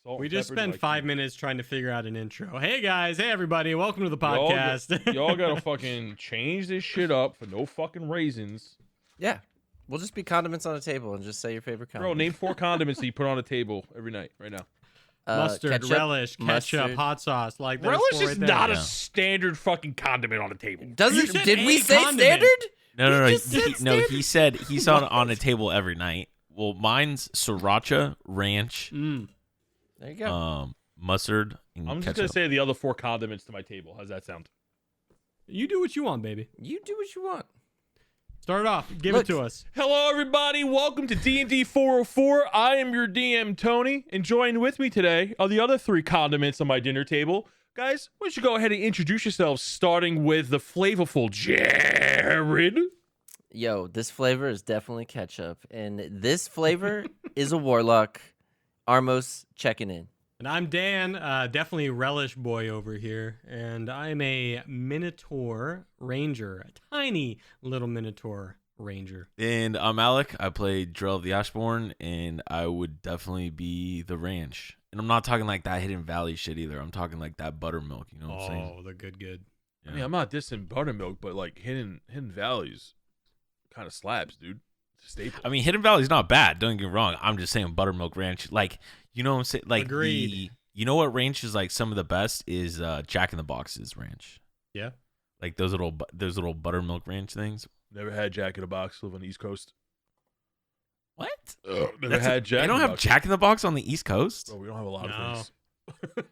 Salt We and just pepper to spent my 5 teeth. minutes trying to figure out an intro. Hey guys, hey everybody, welcome to the podcast. Y'all gotta fucking change this shit up for no fucking raisins. Yeah. We'll just be condiments on a table and just say your favorite Bro, condiment. name 4 condiments that you put on a table every night right now. Mustard, ketchup, relish, ketchup, mustard. hot sauce. Like there's Relish 4 is right there. not a Yeah. standard fucking condiment on a table. You Doesn't said did we a say condiment. standard? No. just said He standard? said he's on a table every night. Well, mine's sriracha, ranch, Mm. There you go. mustard, and I'm just ketchup. gonna say the other 4 condiments to my table. How's that sound? You do what you want, baby. You do what you want. Start it off. Give Look. it to us. Hello, everybody. Welcome to DND404. I am your DM, Tony, and joined with me today are the other 3 condiments on my dinner table. Guys, why don't you go ahead and introduce yourselves, starting with the flavorful Jared. Yo, this flavor is definitely ketchup, and this flavor is a warlock. Armos checking in. And I'm Dan, definitely relish boy over here, and I'm a Minotaur Ranger, a tiny little Minotaur Ranger. And I'm Alec. I play Drell of the Ashbourne, and I would definitely be the ranch. And I'm not talking like that Hidden Valley shit either. I'm talking like that buttermilk. You know what I'm saying? Oh, the good. Yeah. I mean, I'm not dissing buttermilk, but like Hidden Valleys kind of slaps, dude. It's a staple. I mean, Hidden Valley's not bad. Don't get me wrong. I'm just saying buttermilk ranch. Like, you know what I'm saying? Like, Agreed. You know what ranch is like some of the best is Jack in the Box's ranch. Yeah. Like those little buttermilk ranch things. Never had Jack in a Box. Live on the East Coast. What? Never had Jack. They don't in a have Box. Jack in the Box on the East Coast, Bro, we don't have a lot No. of things.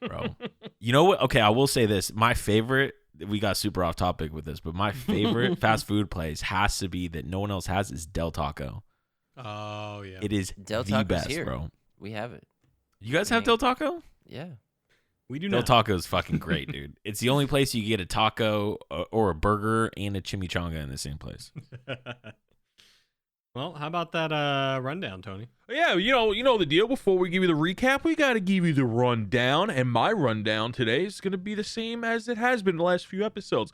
bro. You know what? Okay, I will say this. My favorite. We got super off topic with this, but my favorite fast food place has to be that no one else has is Del Taco. Oh, yeah. It is Del the Taco's best, here. bro. We have it. You guys have Del Taco? Yeah. We do Del not. Taco is fucking great, dude. It's the only place you get a taco or a burger and a chimichanga in the same place. Well, how about that rundown, Tony? Yeah, you know the deal. Before we give you the recap, we got to give you the rundown. And my rundown today is going to be the same as it has been the last few episodes.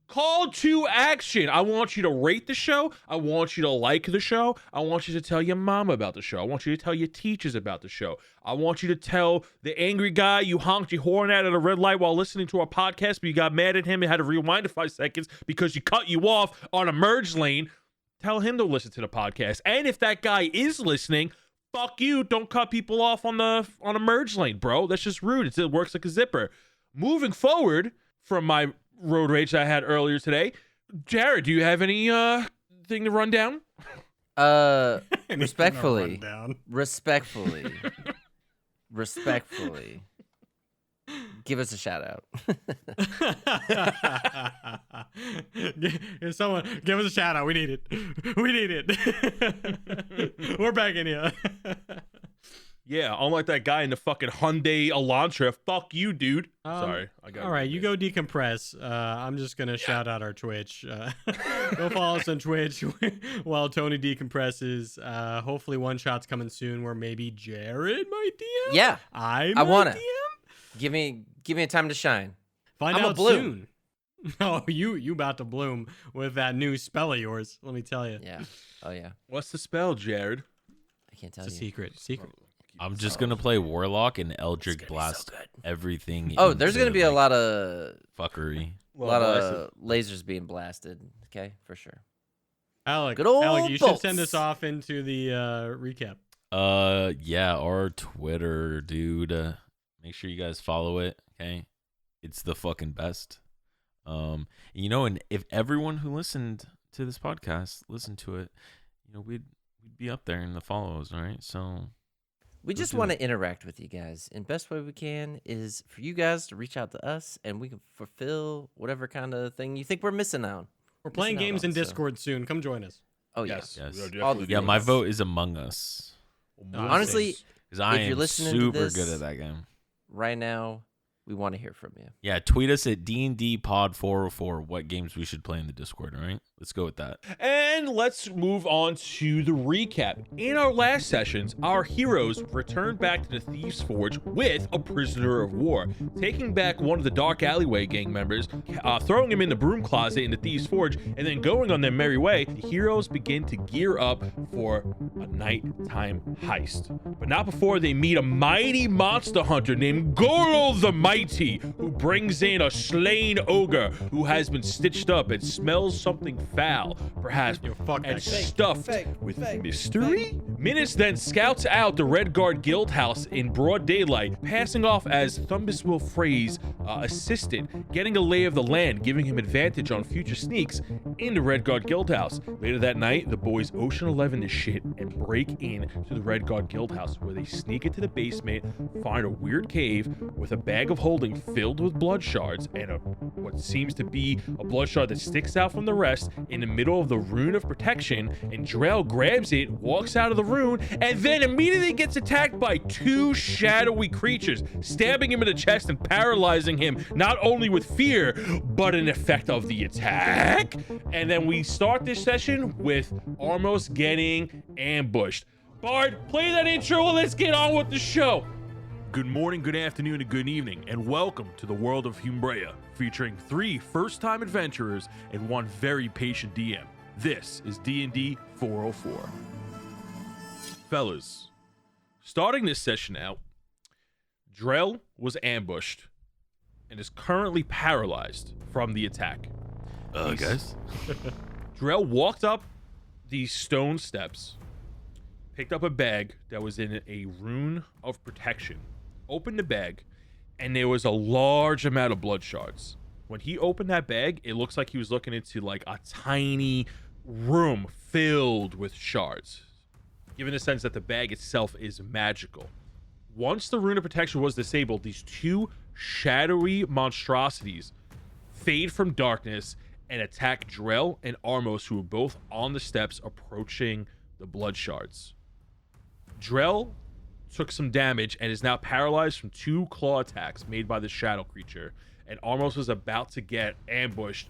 Call to action. I want you to rate the show. I want you to like the show. I want you to tell your mom about the show. I want you to tell your teachers about the show. I want you to tell the angry guy you honked your horn at a red light while listening to our podcast, but you got mad at him and had to rewind to 5 seconds because you cut you off on a merge lane. Tell him to listen to the podcast. And if that guy is listening, fuck you. Don't cut people off on a merge lane, bro. That's just rude. It works like a zipper. Moving forward from my road rage that I had earlier today, Jared, do you have any thing to run down? Respectfully. Rundown. Respectfully. Give us a shout out. Someone give us a shout out. We need it. We're begging you. Yeah, unlike that guy in the fucking Hyundai Elantra. Fuck you, dude. Sorry. All right, you go decompress. I'm just going to shout out our Twitch. Go follow us on Twitch while Tony decompresses. Hopefully one shot's coming soon where maybe Jared might DM. Yeah. I wanna. DM. Give me a time to shine. Find I'm a out bloom. soon. Oh, you about to bloom with that new spell of yours. Let me tell you. Yeah. Oh yeah. What's the spell, Jared? I can't tell It's a you. secret. I'm just going to play Warlock and Eldritch gonna be Blast so good. everything. Oh, there's into, gonna be a like, lot of fucking lasers being blasted. Okay, for sure. Alec, Good old Alec, you should send bolts. us off into the recap. Yeah, our Twitter, dude. Make sure you guys follow it, okay? It's the fucking best. And if everyone who listened to this podcast listened to it, we'd be up there in the follows, all right? So We just do want it. to interact with you guys, and best way we can is for you guys to reach out to us, and we can fulfill whatever kind of thing you think we're missing out. We're playing Missing out games on, in so- Discord soon. Come join us. Oh yeah. Yes. Yes. we are All definitely the yeah, doing my this. vote is Among Us Honestly, because I If you're am listening to super this- good at that game. right now, we want to hear from you. Yeah, tweet us at DND Pod 404 what games we should play in the Discord, all right? Let's go with that. And let's move on to the recap. In our last sessions, our heroes returned back to the Thieves' Forge with a prisoner of war, taking back one of the Dark Alleyway gang members, throwing him in the broom closet in the Thieves' Forge, and then going on their merry way. The heroes begin to gear up for a nighttime heist. But not before they meet a mighty monster hunter named Goro the Mighty, who brings in a slain ogre who has been stitched up and smells something foul, perhaps, fuck and that guy. stuffed with mystery. Minus then scouts out the Red Guard guild house in broad daylight, passing off as Thumbus will phrase assistant, getting a lay of the land, giving him advantage on future sneaks in the Red Guard guild house. Later that night, the boys Ocean 11 this shit and break in to the Red Guard guild house, where they sneak into the basement, find a weird cave with a bag of holding filled with blood shards and what seems to be a blood shard that sticks out from the rest in the middle of the rune of protection. And Drell grabs it, walks out of the rune, and then immediately gets attacked by two shadowy creatures, stabbing him in the chest and paralyzing him not only with fear but an effect of the attack. And then we start this session with Armos getting ambushed. Bard, play that intro and let's get on with the show. Good morning, good afternoon, and good evening, and welcome to the world of Humbrea, featuring 3 first-time adventurers and 1 very patient DM. This is DND404. Fellas, starting this session out, Drell was ambushed and is currently paralyzed from the attack. Guys? Drell walked up these stone steps, picked up a bag that was in a rune of protection, opened the bag, and there was a large amount of blood shards. When he opened that bag, it looks like he was looking into like a tiny room filled with shards, given the sense that the bag itself is magical. Once the rune of protection was disabled, these 2 shadowy monstrosities fade from darkness and attack Drell and Armos, who were both on the steps approaching the blood shards. Drell took some damage and is now paralyzed from 2 claw attacks made by the shadow creature, and Armos was about to get ambushed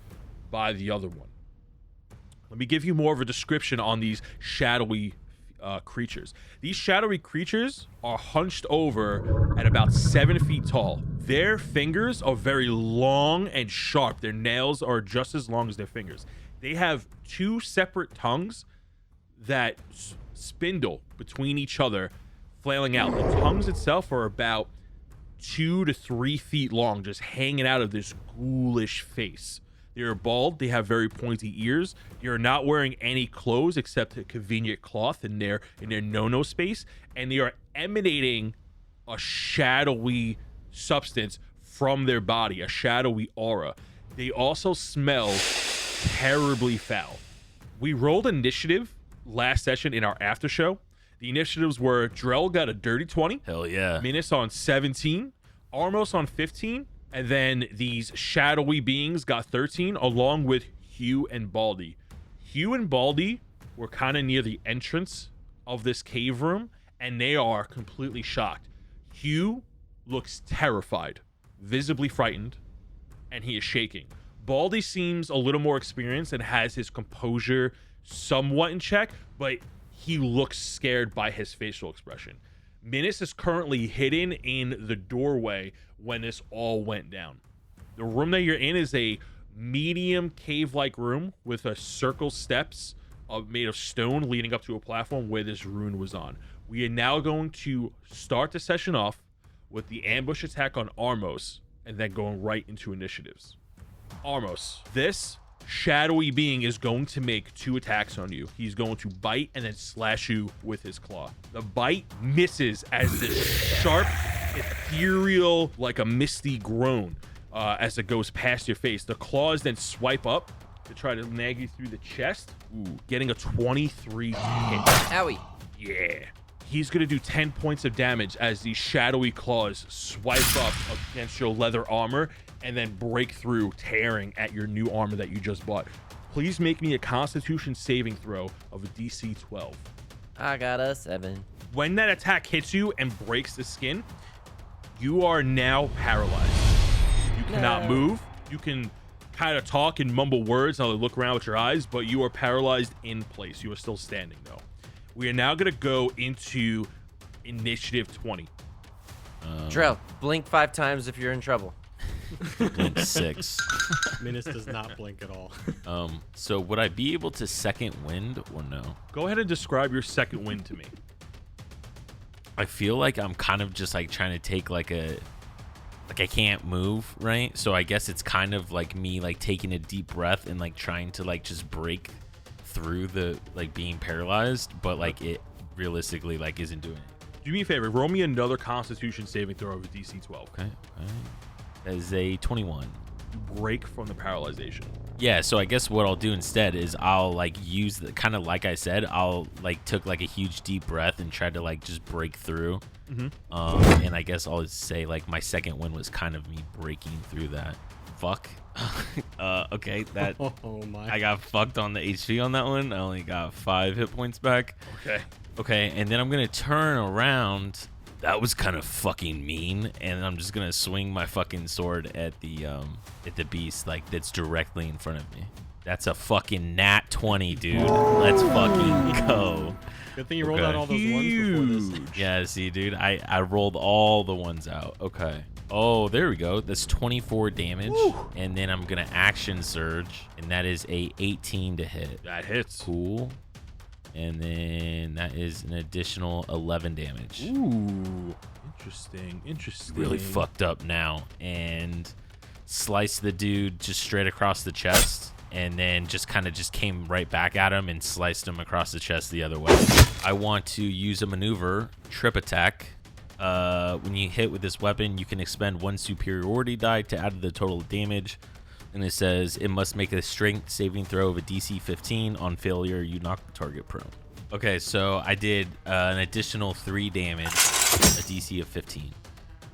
by the other one. Let me give you more of a description on these shadowy creatures. These shadowy creatures are hunched over at about 7 feet tall. Their fingers are very long and sharp. Their nails are just as long as their fingers. They have 2 separate tongues that spindle between each other, flailing out. The tongues itself are about 2 to 3 feet long, just hanging out of this ghoulish face. They are bald. They have very pointy ears. They are not wearing any clothes except a convenient cloth in their no-no space, and they are emanating a shadowy substance from their body, a shadowy aura. They also smell terribly foul. We rolled initiative last session in our after show. The initiatives were Drell got a dirty 20. Hell yeah. Minus on 17. Armos on 15. And then these shadowy beings got 13, along with Hugh and Baldy. Hugh and Baldy were kind of near the entrance of this cave room, and they are completely shocked. Hugh looks terrified, visibly frightened, and he is shaking. Baldy seems a little more experienced and has his composure somewhat in check, but he looks scared by his facial expression. Minus is currently hidden in the doorway when this all went down. The room that you're in is a medium cave-like room with a circle steps made of stone leading up to a platform where this rune was on. We are now going to start the session off with the ambush attack on Armos and then going right into initiatives. Armos, this shadowy being is going to make 2 attacks on you. He's going to bite and then slash you with his claw. The bite misses as this sharp, ethereal, like a misty groan as it goes past your face. The claws then swipe up to try to nag you through the chest. Ooh, getting a 23 hit. Owie. Yeah. He's going to do 10 points of damage as these shadowy claws swipe up against your leather armor and then break through, tearing at your new armor that you just bought. Please make me a Constitution saving throw of a DC 12. I got a 7. When that attack hits you and breaks the skin, you are now paralyzed. You cannot move. You can kind of talk and mumble words. I'll look around with your eyes, but you are paralyzed in place. You are still standing, though. We are now going to go into initiative 20. Drell, blink 5 times if you're in trouble. Blink 6. Minus does not blink at all. So would I be able to second wind or no? Go ahead and describe your second wind to me. I feel like I'm kind of just like trying to take like I can't move, right? So I guess it's kind of like me like taking a deep breath and like trying to like just break through the like being paralyzed, but like it realistically like isn't doing it. Do me a favor. Roll me another Constitution saving throw with DC 12. Okay. That is a 21. You break from the paralyzation. Yeah, so I guess what I'll do instead is I'll like use the kind of like I said, I'll like took like a huge deep breath and tried to like just break through. And I guess I'll say like my second one was kind of me breaking through that. Fuck. Okay, that Oh my. I got fucked on the HP on that one. I only got 5 hit points back. Okay, and then I'm gonna turn around. That was kind of fucking mean, and I'm just gonna swing my fucking sword at the beast like that's directly in front of me. That's a fucking nat 20, dude. Let's fucking go. Good thing you rolled out all those ones before this. Yeah, see, dude, I rolled all the ones out. Okay. Oh, there we go. That's 24 damage. Woo. And then I'm gonna action surge, and that is a 18 to hit. That hits. Cool. And then that is an additional 11 damage. Ooh. Interesting. Really fucked up now. And slice the dude just straight across the chest. And then just kind of just came right back at him and sliced him across the chest the other way. I want to use a maneuver, trip attack. When you hit with this weapon, you can expend 1 superiority die to add to the total damage. And it says it must make a strength saving throw of a DC 15. On failure, you knock the target prone. Okay, so I did an additional 3 damage, a DC of 15.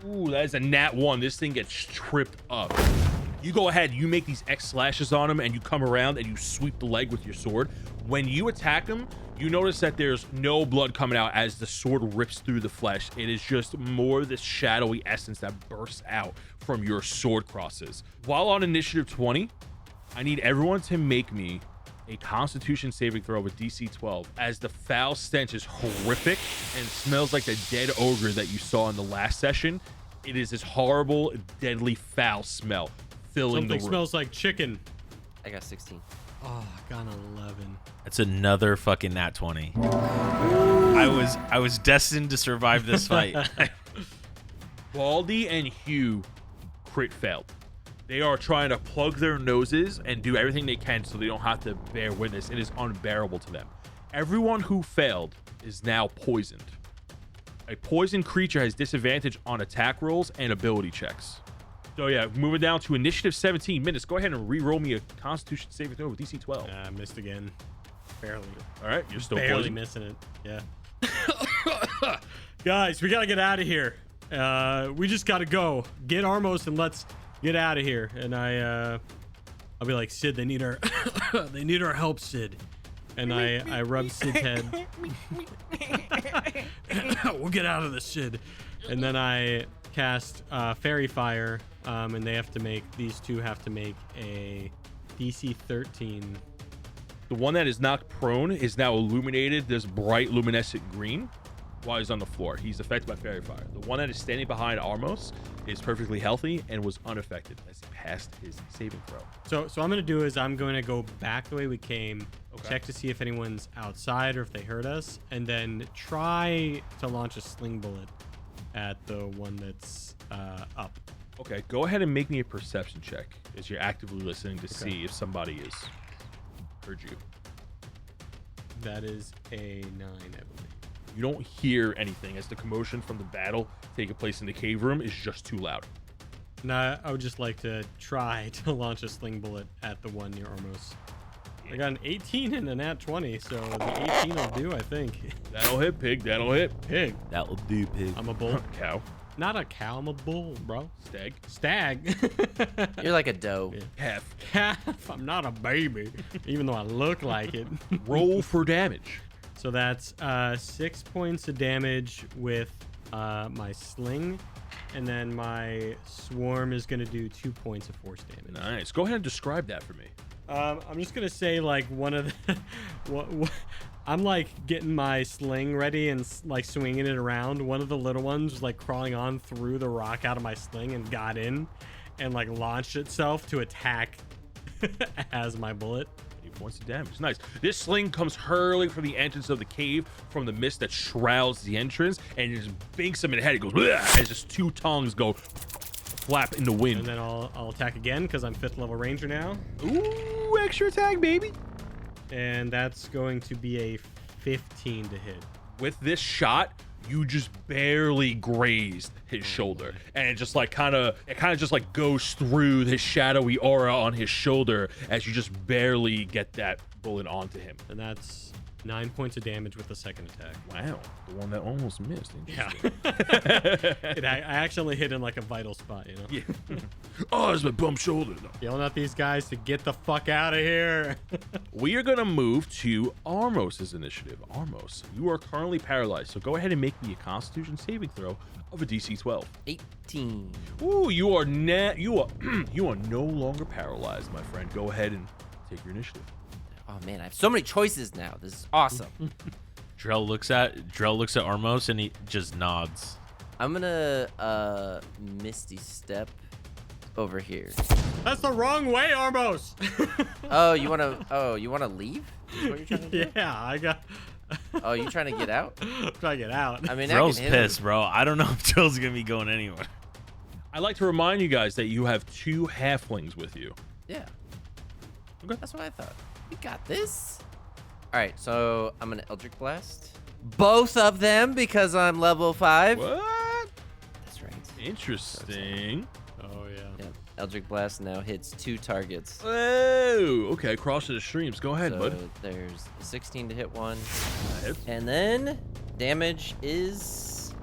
Ooh, that is a nat 1. This thing gets tripped up. You go ahead, you make these X slashes on him, and you come around and you sweep the leg with your sword. When you attack him, you notice that there's no blood coming out as the sword rips through the flesh. It is just more this shadowy essence that bursts out from your sword crosses. While on initiative 20, I need everyone to make me a Constitution saving throw with DC 12, as the foul stench is horrific and smells like the dead ogre that you saw in the last session. It is this horrible, deadly, foul smell filling the Something room. smells like chicken. I got 16. Oh, I got an 11. That's another fucking nat 20. I was destined to survive this fight. Baldy and Hugh crit failed. They are trying to plug their noses and do everything they can so they don't have to bear witness. It is unbearable to them. Everyone who failed is now poisoned. A poisoned creature has disadvantage on attack rolls and ability checks. So yeah, moving down to initiative 17 minutes. Go ahead and re-roll me a Constitution saving throw with DC 12. I missed again. Barely. All right, you're still Barely poisoned. missing it. Yeah. Guys, we gotta get out of here. We just gotta go. Get Armos and let's get out of here. And I'll be like, Sid, they need our they need our help, Sid. And I rub Sid's head. We'll get out of this, Sid. And then I cast Fairy Fire, and these two have to make a DC 13. The one that is knocked prone is now illuminated this bright luminescent green while he's on the floor. He's affected by fairy fire. The one that is standing behind Armos is perfectly healthy and was unaffected as he passed his saving throw. So I'm gonna do is I'm gonna go back the way we came, Okay. check to see if anyone's outside or if they heard us, and then try to launch a sling bullet at the one that's up. Okay, go ahead and make me a perception check as you're actively listening to see if somebody has heard you. That is a 9, I believe. You don't hear anything as the commotion from the battle taking place in the cave room is just too loud. And I would just like to try to launch a sling bullet at the one near Armos. I got an 18 and a nat 20, so the 18 will do, I think. That'll hit, pig. That'll hit. Pig. That will do, pig. I'm a bull. Cow. Not a cow, I'm a bull, bro. Stag. Stag. You're like a doe. Yeah. Calf. Calf. I'm not a baby, even though I look like it. Roll for damage. So that's 6 points of damage with my sling, and then my swarm is gonna do 2 points of force damage. Nice. Go ahead and describe that for me. I'm just gonna say like one of the, I'm like getting my sling ready and like swinging it around. One of the little ones was like crawling on through the rock out of my sling and got in, and like launched itself to attack as my bullet. 8 points of damage. Nice. This sling comes hurling from the entrance of the cave, from the mist that shrouds the entrance, and it just binks him in the head. It goes, "Bleh," as just 2 tongues go flap in the wind. And then I'll attack again because I'm 5th level ranger now. Ooh, extra attack, baby. And that's going to be a 15 to hit. With this shot, you just barely grazed his shoulder, and it just like kind of just like goes through this shadowy aura on his shoulder as you just barely get that bullet onto him. And that's 9 points of damage with the second attack. Wow, the one that almost missed. Yeah. I accidentally hit in like a vital spot, you know? Yeah. Oh, it's my bum shoulder. No. Yelling at these guys to get the fuck out of here. We are gonna move to Armos's initiative. Armos, you are currently paralyzed, so go ahead and make me a Constitution saving throw of a DC 12. 18. Ooh, you are you are no longer paralyzed, my friend. Go ahead and take your initiative. Oh man, I have so many choices now. This is awesome. Drell looks at Armos and he just nods. I'm gonna Misty Step over here. That's the wrong way, Armos. Oh, you wanna leave? Is what you're trying to do? Yeah, I got. Oh, you trying to get out? I'm trying to get out. I mean, Drell's I can hit him. pissed, bro. I don't know if Drell's gonna be going anywhere. I'd like to remind you guys that you have 2 halflings with you. Yeah. Okay. That's what I thought. We got this. All right, so I'm gonna Eldritch Blast both of them because I'm level 5. What? That's right. Interesting. Oh yeah. Yep. Eldritch Blast now hits 2 targets. Oh, okay. Cross to the streams. Go ahead, So bud. there's 16 to hit one, Hits. and then damage is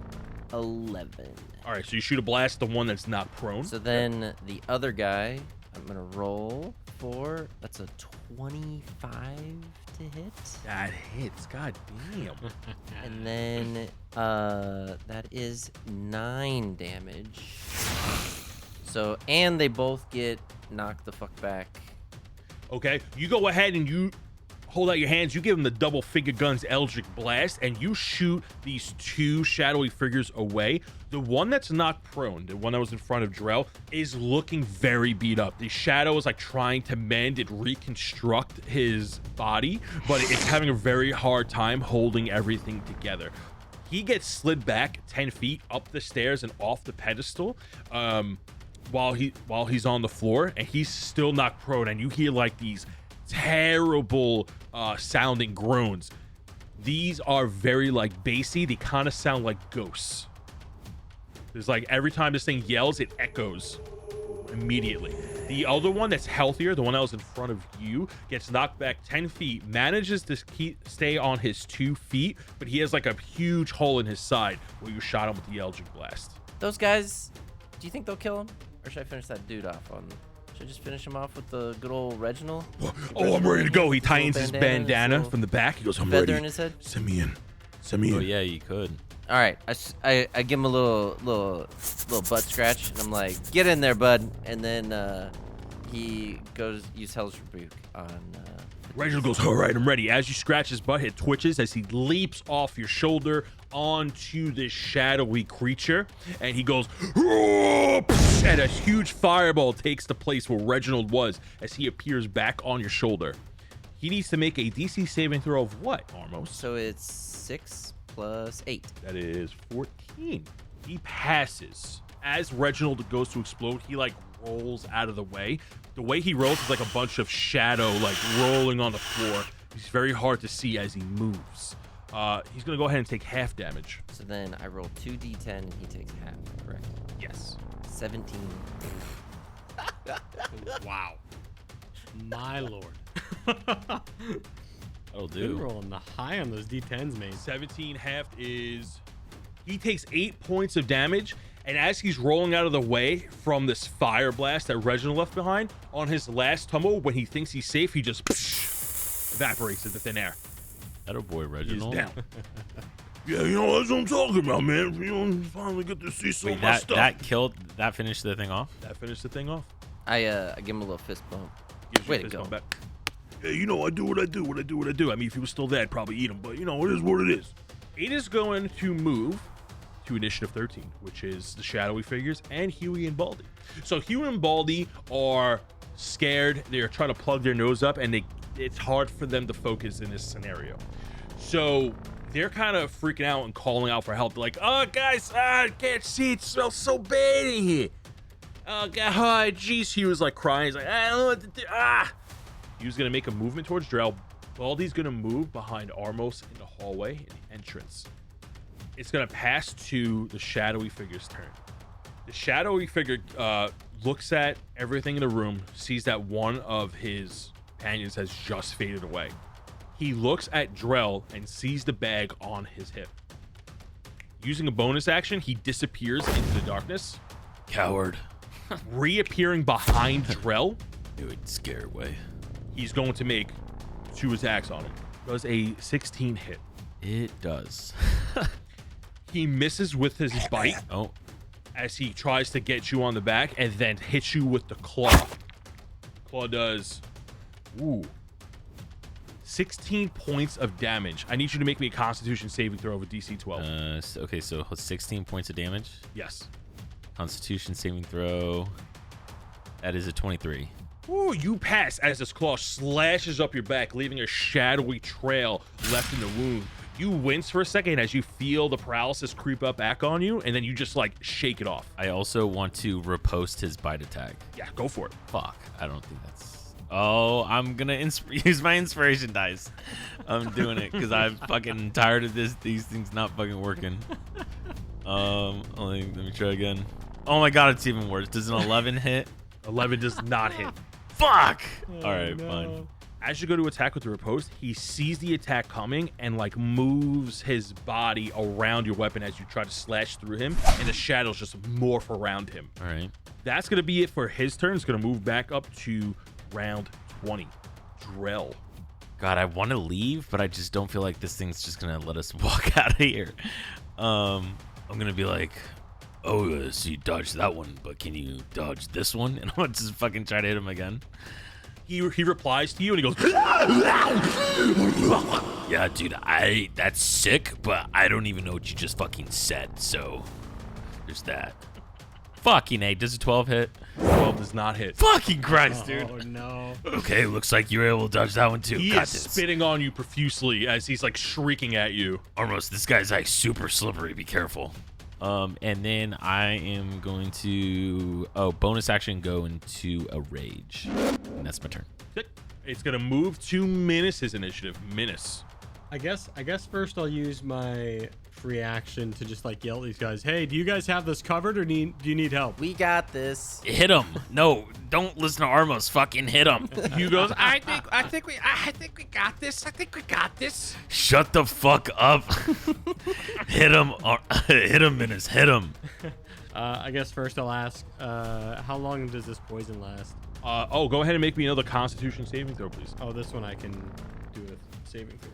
11. All right, so you shoot a blast at the one that's not prone. So then the other guy, I'm gonna roll for. That's a 25 to hit. That hits. God damn. And then that is 9 damage. So, and they both get knocked the fuck back. Okay, you go ahead and you hold out your hands. You give them the double finger guns Eldritch Blast, and you shoot these 2 shadowy figures away. The one that's not prone, the one that was in front of Drell, is looking very beat up. The shadow is like trying to mend and reconstruct his body, but it's having a very hard time holding everything together. He gets slid back 10 feet up the stairs and off the pedestal while he's on the floor, and he's still not prone, and you hear like these terrible sounding groans. These are very like bassy. They kind of sound like ghosts. There's like every time this thing yells, it echoes immediately. The other one that's healthier, the one that was in front of you, gets knocked back 10 feet, manages to stay on his 2 feet, but he has like a huge hole in his side where you shot him with the Eldritch Blast. Those guys, do you think they'll kill him? Or should I finish that dude off on... Should I just finish him off with the good old Reginald? Oh, I'm ready to go. He tightens his bandana little from the back. He goes, I'm feather ready. in his head? Send me in. Send me in. Oh yeah, you could. All right, I give him a little butt scratch, and I'm like, get in there, bud. And then he goes use Hell's Rebuke on. Reginald goes, all right, I'm ready. As you scratch his butt, it twitches as he leaps off your shoulder onto this shadowy creature, and he goes, and a huge fireball takes the place where Reginald was as he appears back on your shoulder. He needs to make a DC saving throw of what, Armos? So it's 6 plus 8. That is 14. He passes. As Reginald goes to explode, he like rolls out of the way. The way he rolls is like a bunch of shadow like rolling on the floor. He's very hard to see as he moves. He's gonna go ahead and take half damage. So then I roll 2d10 and he takes half, correct? Yes. 17. Wow. My lord. That'll Been do. rolling the high on those d10s, mate. 17 half is... He takes 8 points of damage, and as he's rolling out of the way from this fire blast that Reginald left behind, on his last tumble, when he thinks he's safe, he just evaporates into thin air. That a boy, He's Reginald. down. Yeah, you know, that's what I'm talking about, man. You know, finally get to see some Wait, of my stuff. that finished the thing off? That finished the thing off. I give him a little fist bump. Gives you Way a to fist go. bump back. Yeah, you know, I do what I do, what I do, what I do. I mean, if he was still there, I'd probably eat him, but you know, it is what it is. It is going to move to Initiative 13, which is the shadowy figures, and Huey and Baldy. So Huey and Baldy are scared. They're trying to plug their nose up, and it's hard for them to focus in this scenario. So they're kind of freaking out and calling out for help. They're like, oh, guys, I can't see. It smells so bad in here. Oh, God, jeez. He was like crying. He's like, I don't know what to do. He was going to make a movement towards Drell. Baldy's going to move behind Armos in the hallway in the entrance. It's going to pass to the shadowy figure's turn. The shadowy figure looks at everything in the room, sees that one of his companions has just faded away. He looks at Drell and sees the bag on his hip. Using a bonus action, he disappears into the darkness, Coward. reappearing behind Drell. It would scare away. He's going to make 2 attacks on him. Does a 16 hit. It does. He misses with his bite Oh, as he tries to get you on the back and then hits you with the claw. Claw does 16 points of damage. I need you to make me a Constitution saving throw of a DC 12. okay, so 16 points of damage. Yes. Constitution saving throw. That is a 23. Ooh, you pass as this claw slashes up your back, leaving a shadowy trail left in the wound. You wince for a second as you feel the paralysis creep up back on you, and then you just like shake it off. I also want to riposte his bite attack. Yeah, go for it. Fuck, I don't think that's... Oh, I'm gonna use my inspiration dice. I'm doing it because I'm fucking tired of these things not fucking working. Let me try again. Oh my god, it's even worse. Does an 11 hit? 11 does not hit. Fuck! Oh, Alright, no. fine. As you go to attack with the riposte, he sees the attack coming and like moves his body around your weapon as you try to slash through him, and the shadows just morph around him. Alright. That's going to be it for his turn. It's going to move back up to round 20. Drell. God, I want to leave, but I just don't feel like this thing's just gonna let us walk out of here. I'm gonna be like, oh, so you dodged that one, but can you dodge this one? And I'm gonna just fucking try to hit him again. He replies to you and he goes, Yeah, dude, that's sick, but I don't even know what you just fucking said, so there's that. Fucking A, does a 12 hit? 12 does not hit. Fucking Christ, dude. Oh no. Okay, looks like you were able to dodge that one too. He Got is this. spitting on you profusely as he's like shrieking at you. Almost, this guy's like super slippery, be careful. And then I am going to bonus action go into a rage. And that's my turn. It's gonna move to Minus's initiative. Minus. I guess first I'll use my free action to just like yell at these guys. Hey, do you guys have this covered, or do you need help? We got this. Hit him. No, don't listen to Armos. Fucking hit him. Hugh goes, I think we got this. I think we got this. Shut the fuck up. Hit him. Hit him, Minus. Hit him. I guess first I'll ask, how long does this poison last? Go ahead and make me another Constitution saving throw, please. Oh, this one I can do a saving throw.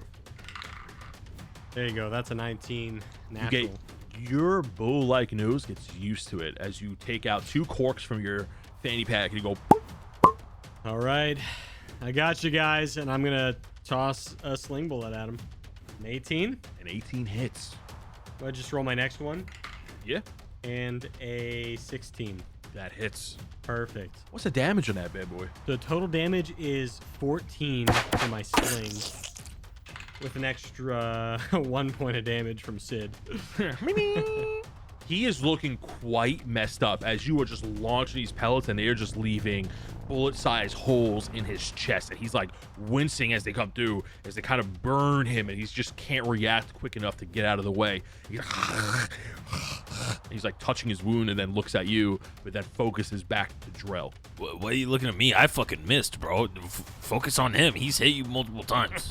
There you go. That's a 19 natural. Your bull-like nose gets used to it as you take out 2 corks from your fanny pack and you go. All right, I got you guys, and I'm gonna toss a sling bullet at him. An 18. An 18 hits. Do I just roll my next one? Yeah, And a 16. that hits. Perfect. What's the damage on that bad boy? The total damage is 14 for my sling, with an extra 1 point of damage from Sid. He is looking quite messed up as you are just launching these pellets and they are just leaving bullet-sized holes in his chest, and he's like wincing as they come through, as they kind of burn him, and he just can't react quick enough to get out of the way. He's like touching his wound and then looks at you, but then focuses back to Drell. Why are you looking at me? I fucking missed, bro. Focus on him. He's hit you multiple times.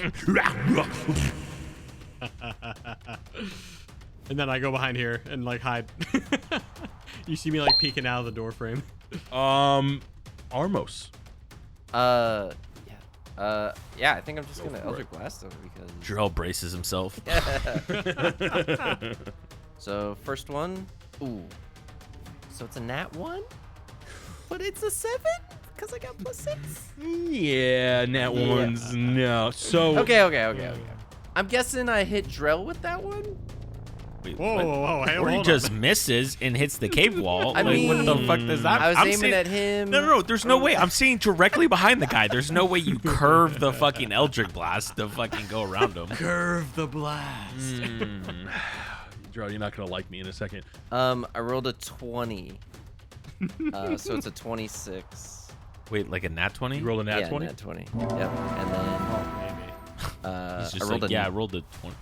And then I go behind here and like hide. You see me like peeking out of the door frame. Armos. Yeah. Yeah, I think I'm just Go gonna for Eldritch Blast him because. Drell braces himself. So first one, ooh. So it's a nat 1, but it's a 7 because I got +6. Yeah, nat ones. No. So Okay. I'm guessing I hit Drell with that one. Wait, Whoa, what? whoa, whoa! Hey, Or he hold just on. misses and hits the cave wall. I Like, what the mean, fuck does that? I was I'm aiming saying- at him. No. There's no way. I'm seeing directly behind the guy. There's no way you curve the fucking Eldritch Blast to fucking go around him. Curve the blast. Joe, you're not gonna like me in a second. I rolled a 20. So it's a 26. Wait, like a nat 20? You rolled a nat Yeah, 20. nat 20. Yep. And then Maybe. He's I just rolled like, a yeah, I rolled a 20.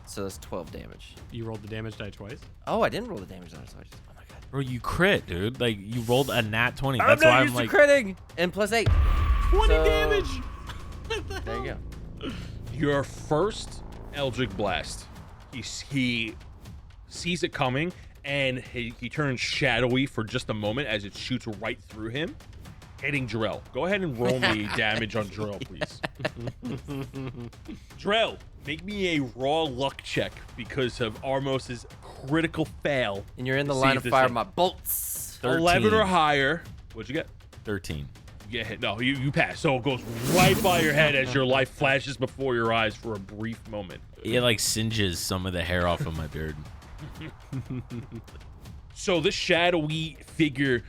so that's 12 damage. You rolled the damage die twice. Oh, I didn't roll the damage on it. So I just, oh my god. Bro, you crit, dude. Like, you rolled a nat 20. I'm That's not why I'm used like, to critting. And +8. 20 So- damage. There you go. Your first Eldritch Blast. He sees it coming, and he turns shadowy for just a moment as it shoots right through him, hitting Drell. Go ahead and roll me damage on Drell, please. Drell, make me a raw luck check because of Armos's critical fail. And you're in the See line if of this fire. thing- My bolts. 11 or 13. higher. What'd you get? 13. You get hit. No, you pass. So it goes right by your head as your life flashes before your eyes for a brief moment. It like singes some of the hair off of my beard. So this shadowy figure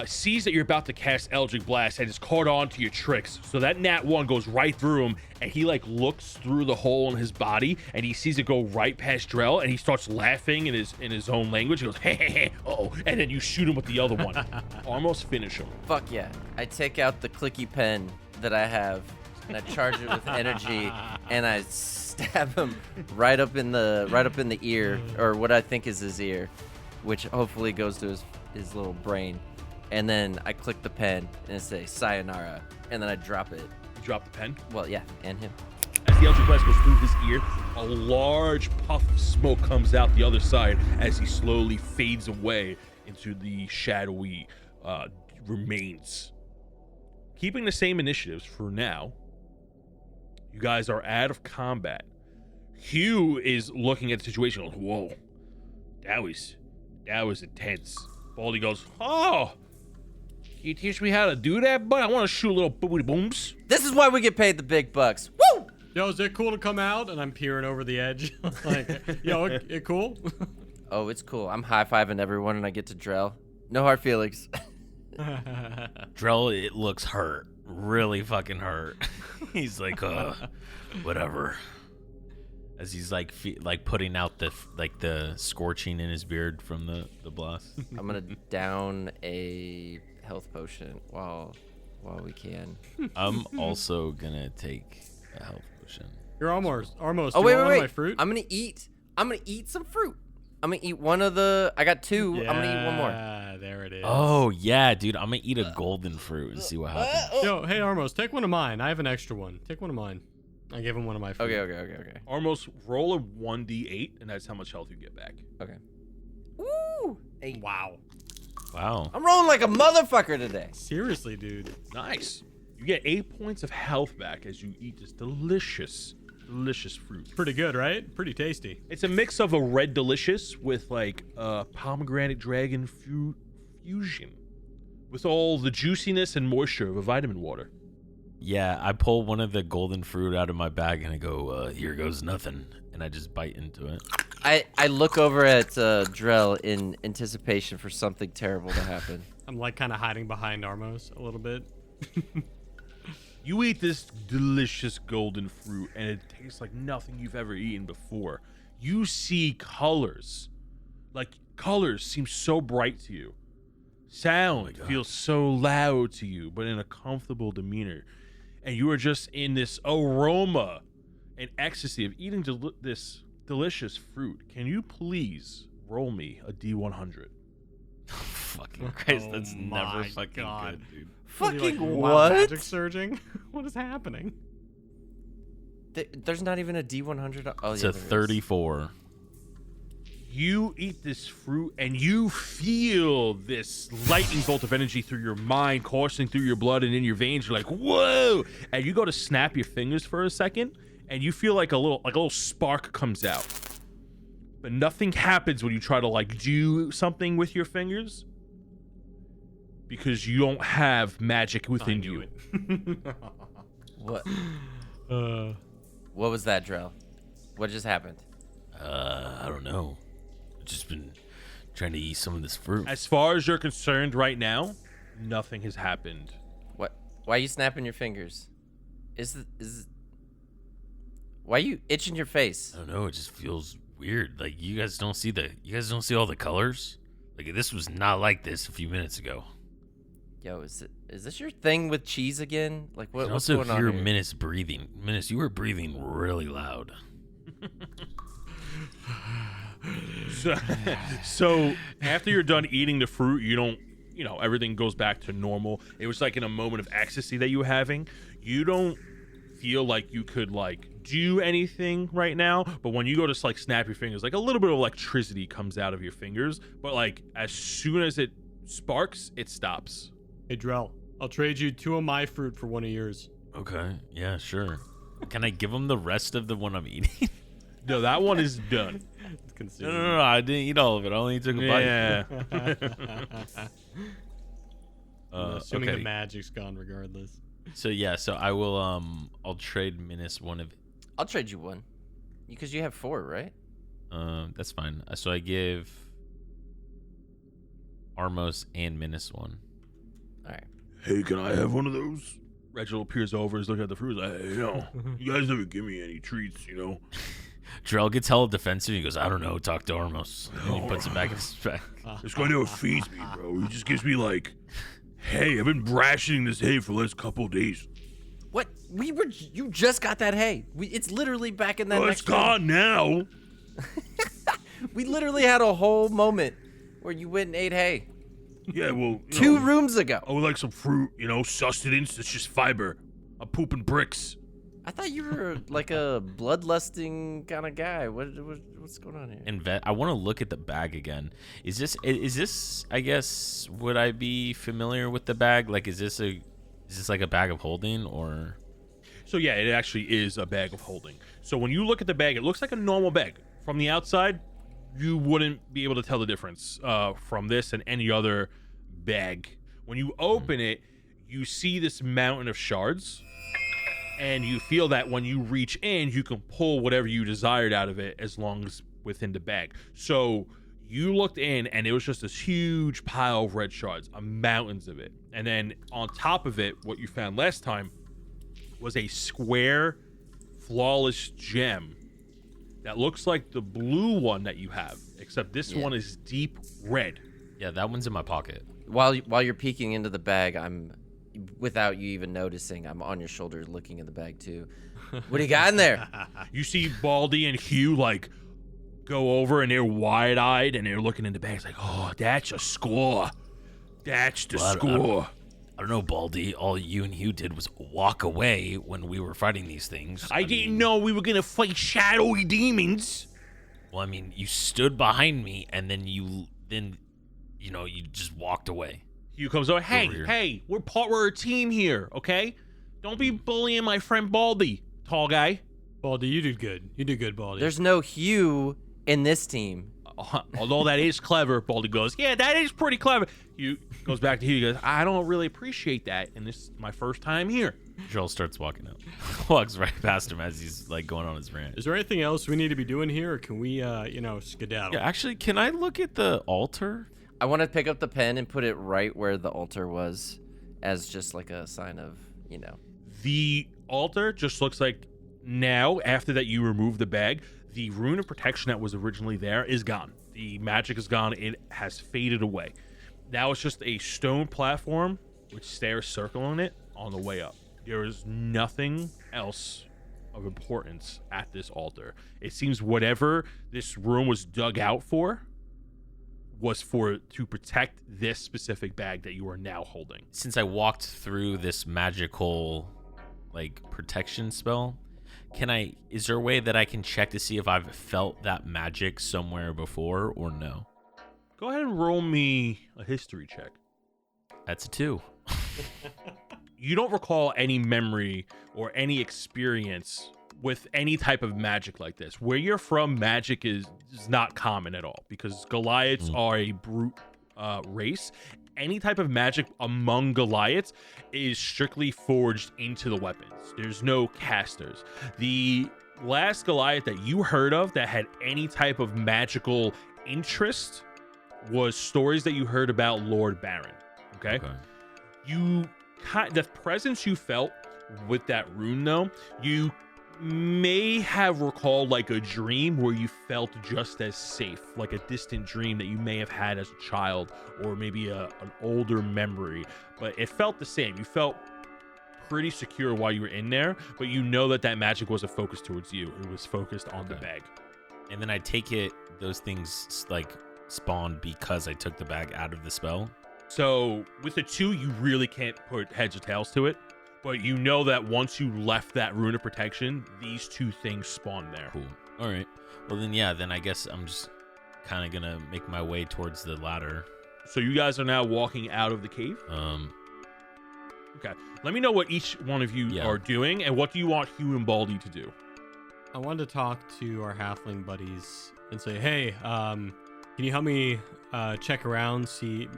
sees that you're about to cast Eldritch Blast and is caught on to your tricks. So that nat 1 goes right through him, and he like looks through the hole in his body, and he sees it go right past Drell, and he starts laughing in his own language. He goes, hey, hey, hey, oh, and then you shoot him with the other one. Almost finish him. Fuck yeah. I take out the clicky pen that I have, and I charge it with energy, and I stab him right up in the ear, or what I think is his ear, which hopefully goes to his little brain. And then I click the pen and it says sayonara, and then I drop it. You drop the pen. Well, yeah, and him. As the Eldritch Blast goes through his ear, a large puff of smoke comes out the other side as he slowly fades away into the shadowy remains. Keeping the same initiatives for now, you guys are out of combat. Hugh is looking at the situation and goes, whoa, that was intense. Baldy goes, oh, can you teach me how to do that, bud? I want to shoot little boobity booms. This is why we get paid the big bucks. Woo! Yo, is it cool to come out? And I'm peering over the edge. Like, yo, it cool? Oh, it's cool. I'm high-fiving everyone, and I get to Drell. No hard feelings. Drell, it looks hurt. Really fucking hurt. He's like, whatever. As he's like putting out the scorching in his beard from the blast. I'm gonna down a health potion while we can. I'm also gonna take a health potion. You're almost. Oh, Do wait, you want wait, one of wait. my fruit? I'm gonna eat some fruit. I'm gonna eat one of the. I got 2. I'm gonna eat one more. Yeah, there it is. Oh yeah, dude, I'm gonna eat a golden fruit and see what happens. Yo, hey Armos, take one of mine. I have an extra one. Take one of mine. I gave him one of my fruit. Okay. Almost roll a 1d8, and that's how much health you get back. Okay. Woo! 8. Wow. Wow. I'm rolling like a motherfucker today. Seriously, dude. Nice. You get 8 points of health back as you eat this delicious fruit. Pretty good, right? Pretty tasty. It's a mix of a red delicious with like pomegranate dragon fruit fusion with all the juiciness and moisture of a vitamin water. Yeah, I pull one of the golden fruit out of my bag and I go, here goes nothing. And I just bite into it. I look over at Drell in anticipation for something terrible to happen. I'm like kind of hiding behind Armos a little bit. You eat this delicious golden fruit and it tastes like nothing you've ever eaten before. You see colors. Like colors seem so bright to you. Sound feels so loud to you, but in a comfortable demeanor. And you are just in this aroma and ecstasy of eating this delicious fruit. Can you please roll me a D100? Fucking Christ, that's Oh never my fucking God. good, dude. What are you, Fucking wild what? Magic surging? What is happening? There's not even a D100. Oh, It's yeah, a there is. 34. you eat this fruit and you feel this lightning bolt of energy through your mind coursing through your blood and in your veins. You're like, whoa, and you go to snap your fingers for a second and you feel like a little spark comes out, but nothing happens when you try to like do something with your fingers because you don't have magic within you. What was that, Drell? What just happened? I don't know. I've just been trying to eat some of this fruit. As far as you're concerned right now, nothing has happened. What? Why are you snapping your fingers? Why are you itching your face? I don't know. It just feels weird. Like you guys don't see all the colors. Like this was not like this a few minutes ago. Yo, is this your thing with cheese again? Like what's also going on hear here? Menace breathing. Menace, you were breathing really loud. So after you're done eating the fruit, everything goes back to normal. It was like in a moment of ecstasy that you were having. You don't feel like you could like do anything right now, but when you go to like snap your fingers, like a little bit of electricity comes out of your fingers, but like as soon as it sparks, it stops. Hey, Drell, I'll trade you 2 of my fruit for 1 of yours. Okay. Yeah, sure. Can I give him the rest of the one I'm eating? No, that one is done. No. I didn't eat all of it. I only took a bite. Yeah. Assuming okay. the magic's gone regardless. So I will I'll trade Menace one of I'll trade you one. Because you have 4, right? that's fine. So I give Armos and Menace one. All right. Hey, can I have one of those? Reginald peers over, is looking at the fruit. He's like, hey, you guys never give me any treats, Drell gets hella defensive. He goes, I don't know, talk to Armos. And he puts it back in his bag. This guy never feeds me, bro. He just gives me hey, I've been rationing this hay for the last couple of days. What? You just got that hay. It's literally back in that Well, next it's gone now. room. We literally had a whole moment where you went and ate hay. Yeah, well, 2 rooms ago. I would like some fruit, sustenance. It's just fiber. I'm pooping bricks. I thought you were like a bloodlusting kind of guy. What's going on here? And I want to look at the bag again. Is this I guess, would I be familiar with the bag? Like is this like a bag of holding or? So yeah, it actually is a bag of holding. So when you look at the bag, it looks like a normal bag. From the outside, you wouldn't be able to tell the difference from this and any other bag. When you open it, you see this mountain of shards, and you feel that when you reach in, you can pull whatever you desired out of it as long as within the bag. So you looked in, and it was just this huge pile of red shards, mountains of it. And then on top of it, what you found last time was a square, flawless gem that looks like the blue one that you have, except this one is deep red. Yeah, that one's in my pocket. While you're peeking into the bag, without you even noticing, I'm on your shoulder looking in the bag too. What do you got in there? You see Baldy and Hugh go over, and they're wide-eyed, and they're looking in the bag. It's like, oh, that's a score. That's the score. I don't know, Baldy. All you and Hugh did was walk away when we were fighting these things. I didn't know we were gonna fight shadowy demons. Well, I mean, you stood behind me, and then you just walked away. Hugh comes over. Over here. Hey, we're a team here, okay? Don't be bullying my friend Baldy, tall guy. Baldy, you did good. You did good, Baldy. There's no Hugh in this team. Although that is clever, Baldy goes, yeah, that is pretty clever. Hugh goes back to Hugh. He goes, I don't really appreciate that, and this is my first time here. Joel starts walking out. Walks right past him as he's going on his rant. Is there anything else we need to be doing here, or can we, skedaddle? Yeah, actually, can I look at the altar? I want to pick up the pen and put it right where the altar was, as just like a sign of, The altar just looks like now, after that you remove the bag, the rune of protection that was originally there is gone. The magic is gone. It has faded away. Now it's just a stone platform with stairs circling it on the way up. There is nothing else of importance at this altar. It seems whatever this room was dug out for was to protect this specific bag that you are now holding. Since I walked through this magical protection spell, Is there a way that I can check to see if I've felt that magic somewhere before or no? Go ahead and roll me a history check. That's a 2. You don't recall any memory or any experience with any type of magic like this. Where you're from, magic is not common at all because Goliaths are a brute race. Any type of magic among Goliaths is strictly forged into the weapons. There's no casters. The last Goliath that you heard of that had any type of magical interest was stories that you heard about Lord Baron. Okay. The presence you felt with that rune, though, you may have recalled like a dream where you felt just as safe, like a distant dream that you may have had as a child, or maybe an older memory, but it felt the same. You felt pretty secure while you were in there, but you know that magic wasn't focused towards you. It was focused on the bag. And then I take it those things like spawned because I took the bag out of the spell. So with the 2, you really can't put heads or tails to it. But you know that once you left that rune of protection, these 2 things spawn there. Cool. All right. Well, then I guess I'm just kind of going to make my way towards the ladder. So you guys are now walking out of the cave? Okay. Let me know what each one of you are doing, and what do you want Hugh and Baldy to do? I wanted to talk to our halfling buddies and say, hey, can you help me check around,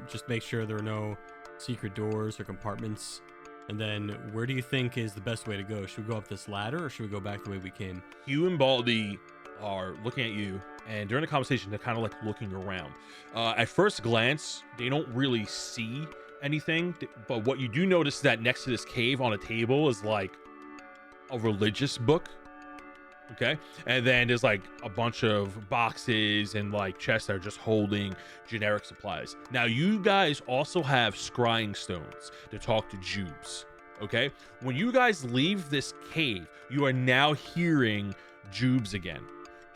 just make sure there are no secret doors or compartments? And then where do you think is the best way to go? Should we go up this ladder or should we go back the way we came? Hugh and Baldy are looking at you, and during the conversation, they're kind of like looking around. At first glance, they don't really see anything, but what you do notice is that next to this cave on a table is like a religious book. Okay. And then there's like a bunch of boxes and like chests that are just holding generic supplies. Now, you guys also have scrying stones to talk to Jubes. Okay. When you guys leave this cave, you are now hearing Jubes again.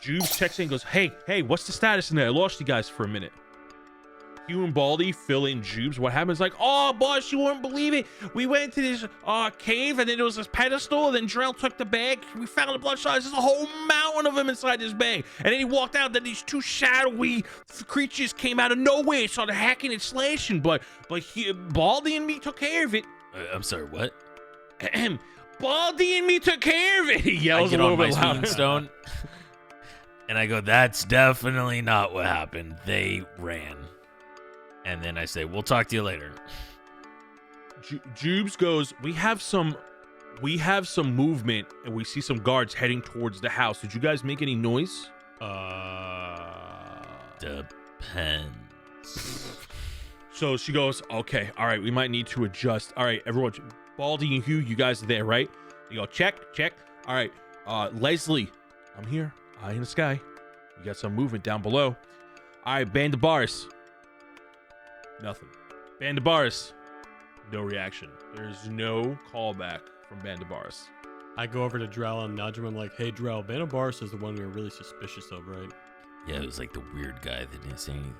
Jubes checks in and goes, hey, what's the status in there? I lost you guys for a minute. Hugh and Baldy fill in Jubes. What happens? Like, oh, boss, you won't believe it. We went to this cave, and then there was this pedestal, and then Drell took the bag. We found the blood shards. There's a whole mountain of them inside this bag. And then he walked out, then these 2 shadowy creatures came out of nowhere and started hacking and slashing. But Baldy and me took care of it. I'm sorry, what? Baldy and me took care of it. He yells a little bit louder. Stone, and I go, that's definitely not what happened. They ran. And then I say, we'll talk to you later. Jubes goes, we have some movement, and we see some guards heading towards the house. Did you guys make any noise? Depends. So she goes, okay, all right, we might need to adjust. All right, everyone, Baldy and Hugh, you guys are there, right? You go, check. All right, Leslie, I'm here, eye in the sky. You got some movement down below. All right, Band of Bars. Nothing. Band of Bars. No reaction. There's no callback from Band of Bars. I go over to Drell and nudge him. I'm like, hey, Drell, Band of Bars is the one we were really suspicious of, right? Yeah, it was like the weird guy that didn't say anything.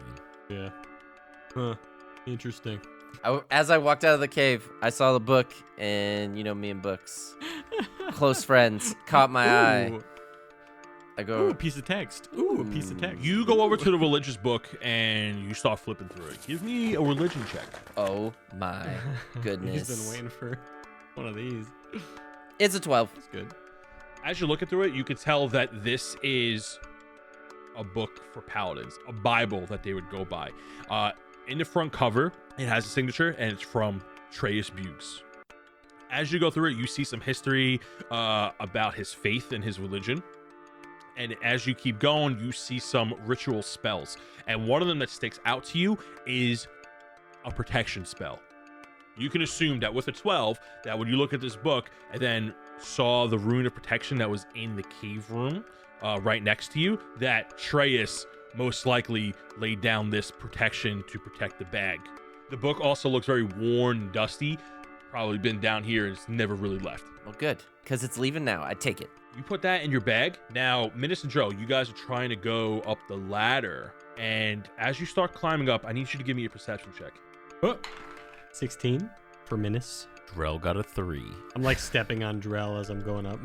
Yeah. Huh. Interesting. As I walked out of the cave, I saw the book, and me and books. Close friends. Caught my eye. I go, ooh, a piece of text. Ooh, a piece of text. You go over to the religious book and you start flipping through it. Give me a religion check. Oh my goodness. He's been waiting for one of these. It's a 12. That's good. As you're looking through it, you can tell that this is a book for paladins, a Bible that they would go by. In the front cover, it has a signature, and it's from Treyas Buggs. As you go through it, you see some history about his faith and his religion. And as you keep going, you see some ritual spells. And one of them that sticks out to you is a protection spell. You can assume that with a 12, that when you look at this book and then saw the rune of protection that was in the cave room right next to you, that Treyas most likely laid down this protection to protect the bag. The book also looks very worn and dusty. Probably been down here and it's never really left. Well, good, because it's leaving now. I take it. You put that in your bag. Now, Minus and Joe, you guys are trying to go up the ladder. And as you start climbing up, I need you to give me a perception check. 16 for Minus. Drell got a 3. I'm like stepping on Drell as I'm going up.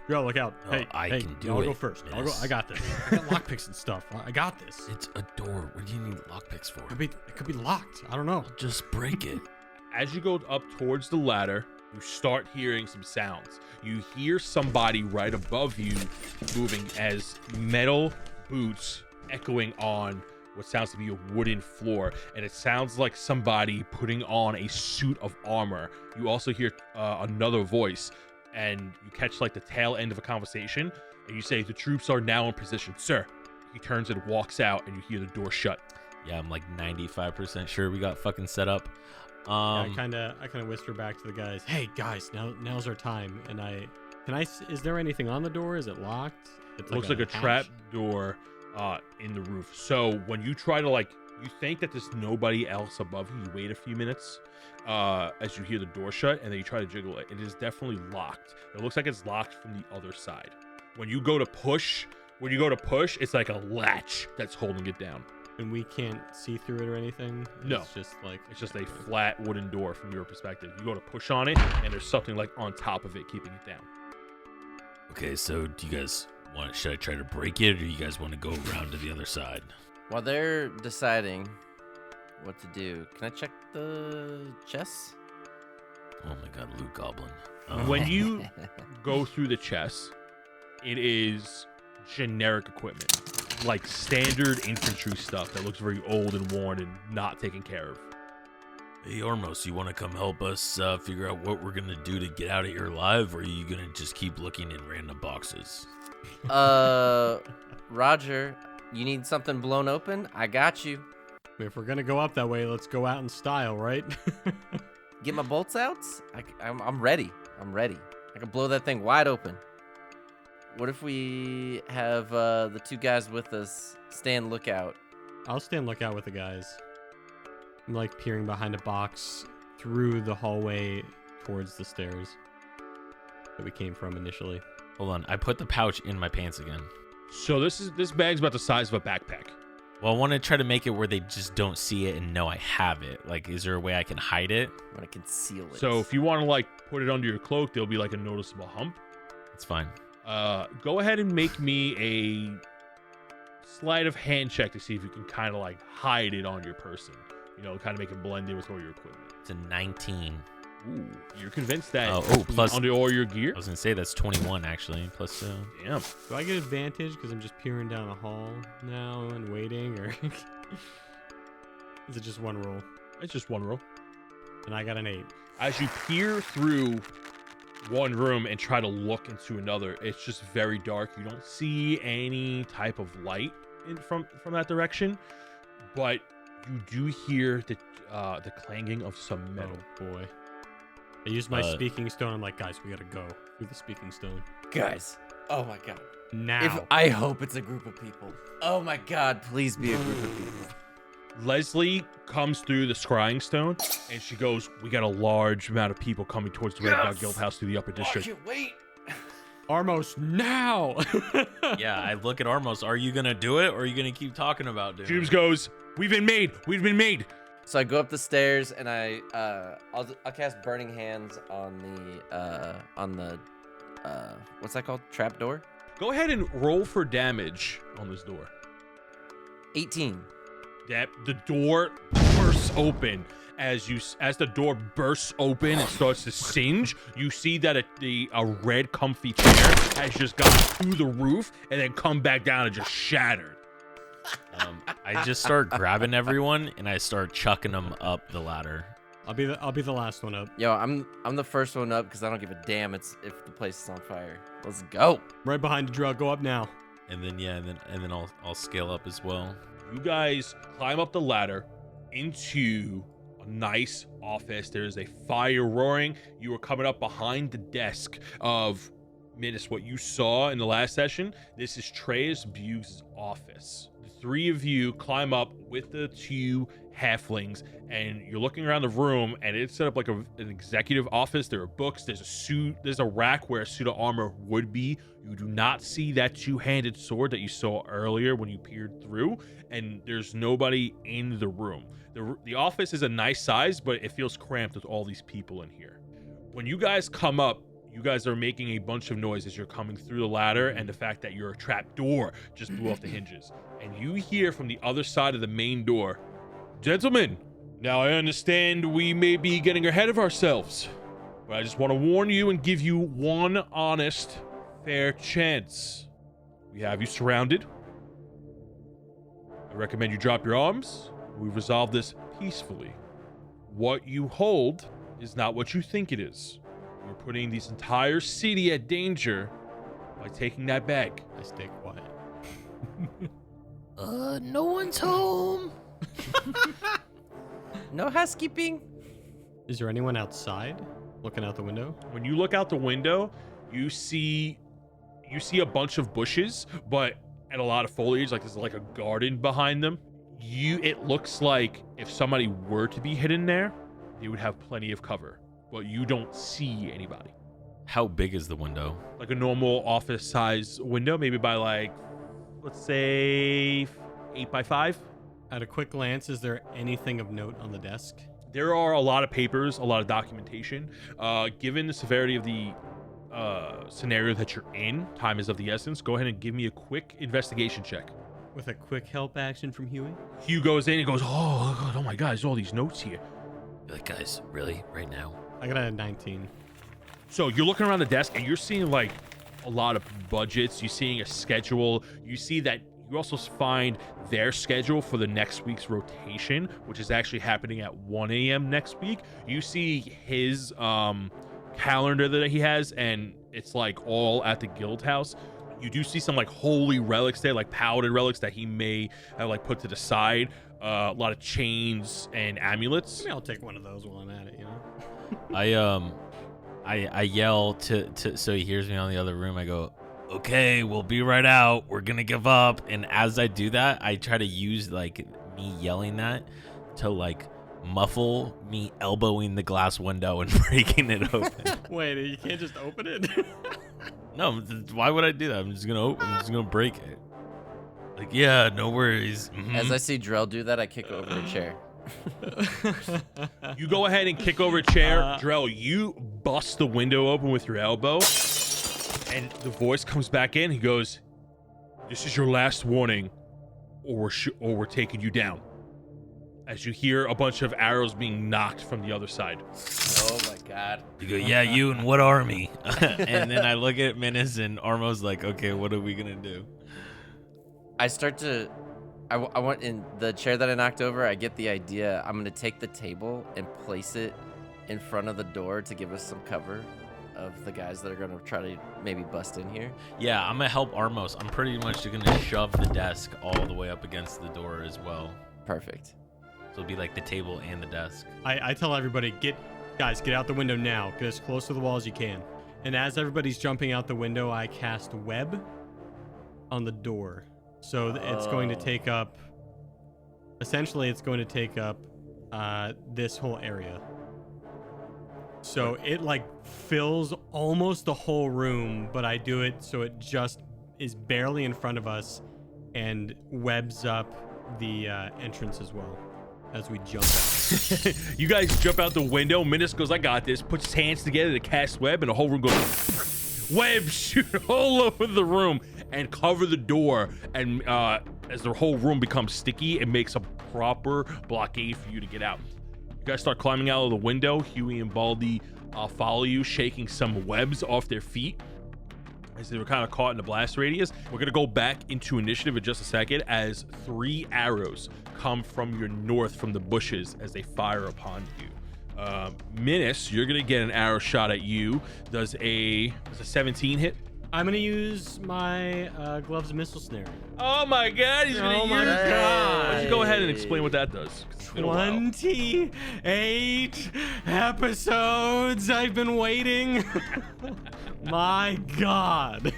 Drell, look out. Oh, Hey, I hey, can do I'll go it, first. miss. I got this. I got lockpicks and stuff. I got this. It's a door. What do you need lockpicks for? It could be locked. I don't know. Just break it. As you go up towards the ladder, you start hearing some sounds. You hear somebody right above you moving as metal boots echoing on what sounds to be a wooden floor, and it sounds like somebody putting on a suit of armor. You also hear another voice, and you catch like the tail end of a conversation, and you say, "The troops are now in position, sir." He turns and walks out, and you hear the door shut. Yeah, I'm like 95% sure we got fucking set up. Yeah, I kind of whisper back to the guys, "Hey guys, now's our time." And is there anything on the door? Is it locked? It looks like a trap door in the roof. So when you try to you think that there's nobody else above you, you wait a few minutes as you hear the door shut, and then you try to jiggle it. It is definitely locked. It looks like it's locked from the other side. When you go to push, it's like a latch that's holding it down. And we can't see through it or anything? No. It's just a flat wooden door from your perspective. You go to push on it, and there's something like on top of it keeping it down. Okay, so do you guys should I try to break it, or you guys want to go around to the other side? While they're deciding what to do, can I check the chests? Oh my god, Luke Goblin. When you go through the chest, it is generic equipment, like standard infantry stuff that looks very old and worn and not taken care of. Hey, Ormos, you want to come help us figure out what we're going to do to get out of here alive, or are you going to just keep looking in random boxes? Roger, you need something blown open? I got you. If we're gonna go up that way, let's go out in style, right? Get my bolts out? I'm ready. I'm ready. I can blow that thing wide open. What if we have the two guys with us stand lookout? I'll stand lookout with the guys. I'm like peering behind a box through the hallway towards the stairs that we came from initially. Hold on, I put the pouch in my pants again. So this bag's about the size of a backpack. Well, I want to try to make it where they just don't see it and know I have it. Like, is there a way I can hide it? I'm gonna conceal it. So if you want to put it under your cloak, there'll be like a noticeable hump. It's fine. Go ahead and make me a sleight of hand check to see if you can kind of hide it on your person. Kind of make it blend in with all your equipment. It's a 19. Ooh, you're convinced that plus under all your gear? I was gonna say that's 21 actually. Plus, Damn. Do I get advantage because I'm just peering down a hall now and waiting, or is it just one roll? It's just one roll. And I got an 8. As you peer through one room and try to look into another, it's just very dark. You don't see any type of light from that direction, but you do hear the clanging of some metal. Oh boy. I used my speaking stone. I'm like, guys, we gotta go through the speaking stone. Guys, oh my god. Now. I hope it's a group of people. Oh my god, please be a group of people. Leslie comes through the scrying stone, and she goes, "We got a large amount of people coming towards the Red Dog Guild House through the upper district." I can't wait. Armos, now! yeah, I look at Armos. Are you gonna do it, or are you gonna keep talking about doing Jubes it? goes, "We've been made. We've been made." So I go up the stairs and I'll cast Burning Hands on the what's that called? Trap door? Go ahead and roll for damage on this door. 18. The door bursts open. As the door bursts open and starts to singe, you see that a red comfy chair has just gone through the roof and then come back down and just shattered. I just start grabbing everyone and I start chucking them up the ladder. I'll be the last one up. Yo, I'm the first one up because I don't give a damn if the place is on fire. Let's go. Right behind the drug. Go up now. And then I'll scale up as well. You guys climb up the ladder into a nice office. There's a fire roaring. You are coming up behind the desk of Minus. What you saw in the last session, this is Treyas Buggs' office. The three of you climb up with the two halflings, and you're looking around the room, and it's set up like an executive office. There are books, there's a rack where a suit of armor would be. You do not see that two-handed sword that you saw earlier when you peered through, and there's nobody in the room. The office is a nice size, but it feels cramped with all these people in here. When you guys come up, you guys are making a bunch of noise as you're coming through the ladder, and the fact that your trap door just blew off the hinges. And you hear from the other side of the main door, "Gentlemen, now I understand we may be getting ahead of ourselves, but I just want to warn you and give you one honest, fair chance. We have you surrounded. I recommend you drop your arms. We resolve this peacefully. What you hold is not what you think it is. You're putting this entire city at danger by taking that bag." I stay quiet. No one's home. No housekeeping. Is there anyone outside looking out the window? When you look out the window, you see a bunch of bushes, and a lot of foliage, like there's like a garden behind them. It looks like if somebody were to be hidden there, they would have plenty of cover, but you don't see anybody. How big is the window? Like a normal office size window, maybe by like, let's say 8x5. At a quick glance, is there anything of note on the desk? There are a lot of papers, a lot of documentation. Given the severity of the scenario that you're in, time is of the essence. Go ahead and give me a quick investigation check. With a quick help action from Huey? Hugh goes in and goes, oh my God, there's all these notes here. You're like, guys, really? Right now? I got a 19. So you're looking around the desk and you're seeing like a lot of budgets. You're seeing a schedule. You see that you also find their schedule for the next week's rotation, which is actually happening at 1 a.m. next week. You see his calendar that he has, and it's like all at the guild house. You do see some like holy relics there, like paladin relics that he may have like put to the side. A lot of chains and amulets. Maybe I'll take one of those while I'm at it, you know? I yell to so he hears me on the other room. I go, "Okay, we'll be right out. We're gonna give up." And as I do that, I try to use like me yelling that to like muffle me elbowing the glass window and breaking it open. Wait, you can't just open it? No, why would I do that? I'm just gonna break it. Like, yeah, no worries. Mhm. As I see Drell do that, I kick over a chair. You go ahead and kick over a chair. Drell, you bust the window open with your elbow, and the voice comes back in. He goes, "This is your last warning, or we're taking you down." As you hear a bunch of arrows being knocked from the other side. Oh my God. You go, "Yeah, you and what army?" And then I look at Menace, and Armo's like, "Okay, what are we gonna do?" I start to, I want in the chair that I knocked over, I get the idea. I'm going to take the table and place it in front of the door to give us some cover of the guys that are going to try to maybe bust in here. Yeah, I'm gonna help Armos. I'm pretty much gonna shove the desk all the way up against the door as well. Perfect. So it'll be like the table and the desk. I tell everybody, guys, get out the window now. Get as close to the wall as you can. And as everybody's jumping out the window, I cast web on the door. So it's going to take up, essentially it's going to take up this whole area. So it like fills almost the whole room, but I do it so it just is barely in front of us and webs up the entrance as well as we jump out. You guys jump out the window. Minas goes, "I got this." Puts his hands together to cast web, and the whole room goes web shoot all over the room and cover the door. And as the whole room becomes sticky, it makes a proper blockade for you to get out. You guys start climbing out of the window. Huey and Baldy follow you, shaking some webs off their feet as they were kind of caught in the blast radius. We're going to go back into initiative in just a second as 3 arrows come from your north from the bushes as they fire upon you. Minas, you're going to get an arrow shot at you. Does a 17 hit? I'm going to use my gloves missile snare. Oh my God, he's going to use it. Why don't you go ahead and explain what that does? 'Cause it's been a while. 28 episodes I've been waiting. My God.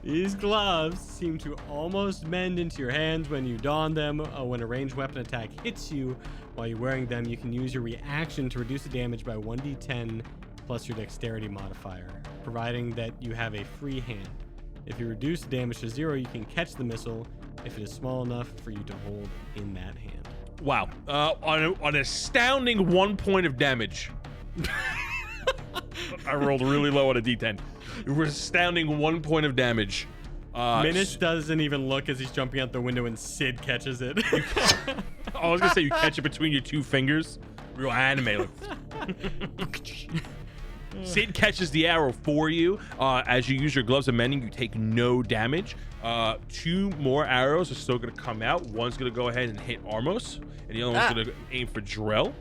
These gloves seem to almost mend into your hands when you don them. When a ranged weapon attack hits you while you're wearing them, you can use your reaction to reduce the damage by 1d10 plus your dexterity modifier, providing that you have a free hand. If you reduce the damage to 0, you can catch the missile if it is small enough for you to hold in that hand. Wow. On an astounding 1 point of damage, I rolled really low on a D10. You were astounding 1 point of damage. Menace doesn't even look as he's jumping out the window, and Sid catches it. I was gonna say you catch it between your 2 fingers. Real anime. Sid catches the arrow for you. As you use your gloves of mending, you take no damage. 2 more arrows are still gonna come out. One's gonna go ahead and hit Armos, and the other one's gonna aim for Drell.